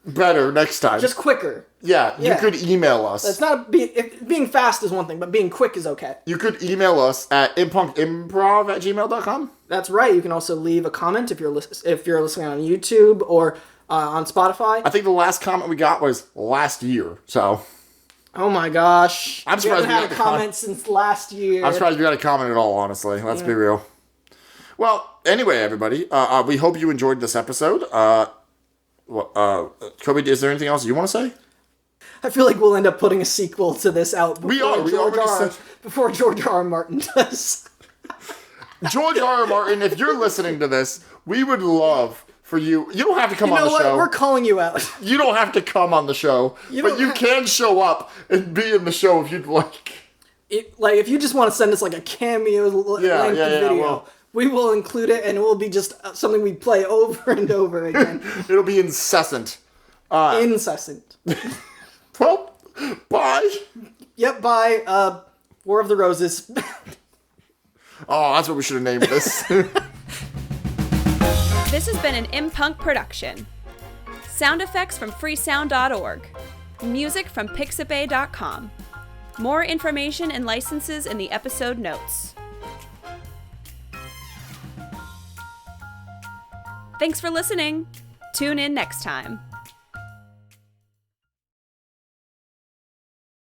better next time. Just quicker. Yeah, you Yeah. could email us. It's not being fast is one thing, but being quick is okay. You could email us at impunkimprov@gmail.com. That's right. You can also leave a comment if you're listening on YouTube or on Spotify. I think the last comment we got was last year, so... Oh my gosh. I'm surprised we haven't had a comment since last year. I'm surprised we got a comment at all, honestly. Let's be real. Well, anyway, everybody, we hope you enjoyed this episode. Koby, is there anything else you want to say? I feel like we'll end up putting a sequel to this out We before George R. R. Martin does. George R. R. Martin, if you're listening to this, we would love for you. You don't have to come on the show. We're calling you out. You don't have to come on the show, but you can show up and be in the show if you'd like. If you just want to send us like a cameo length video, well, we will include it, and it will be just something we play over and over again. It'll be incessant. Incessant. Well, bye. Yep, bye. War of the Roses. Oh, that's what we should have named this. This has been an imPunk production. Sound effects from freesound.org. Music from Pixabay.com. More information and licenses in the episode notes. Thanks for listening. Tune in next time.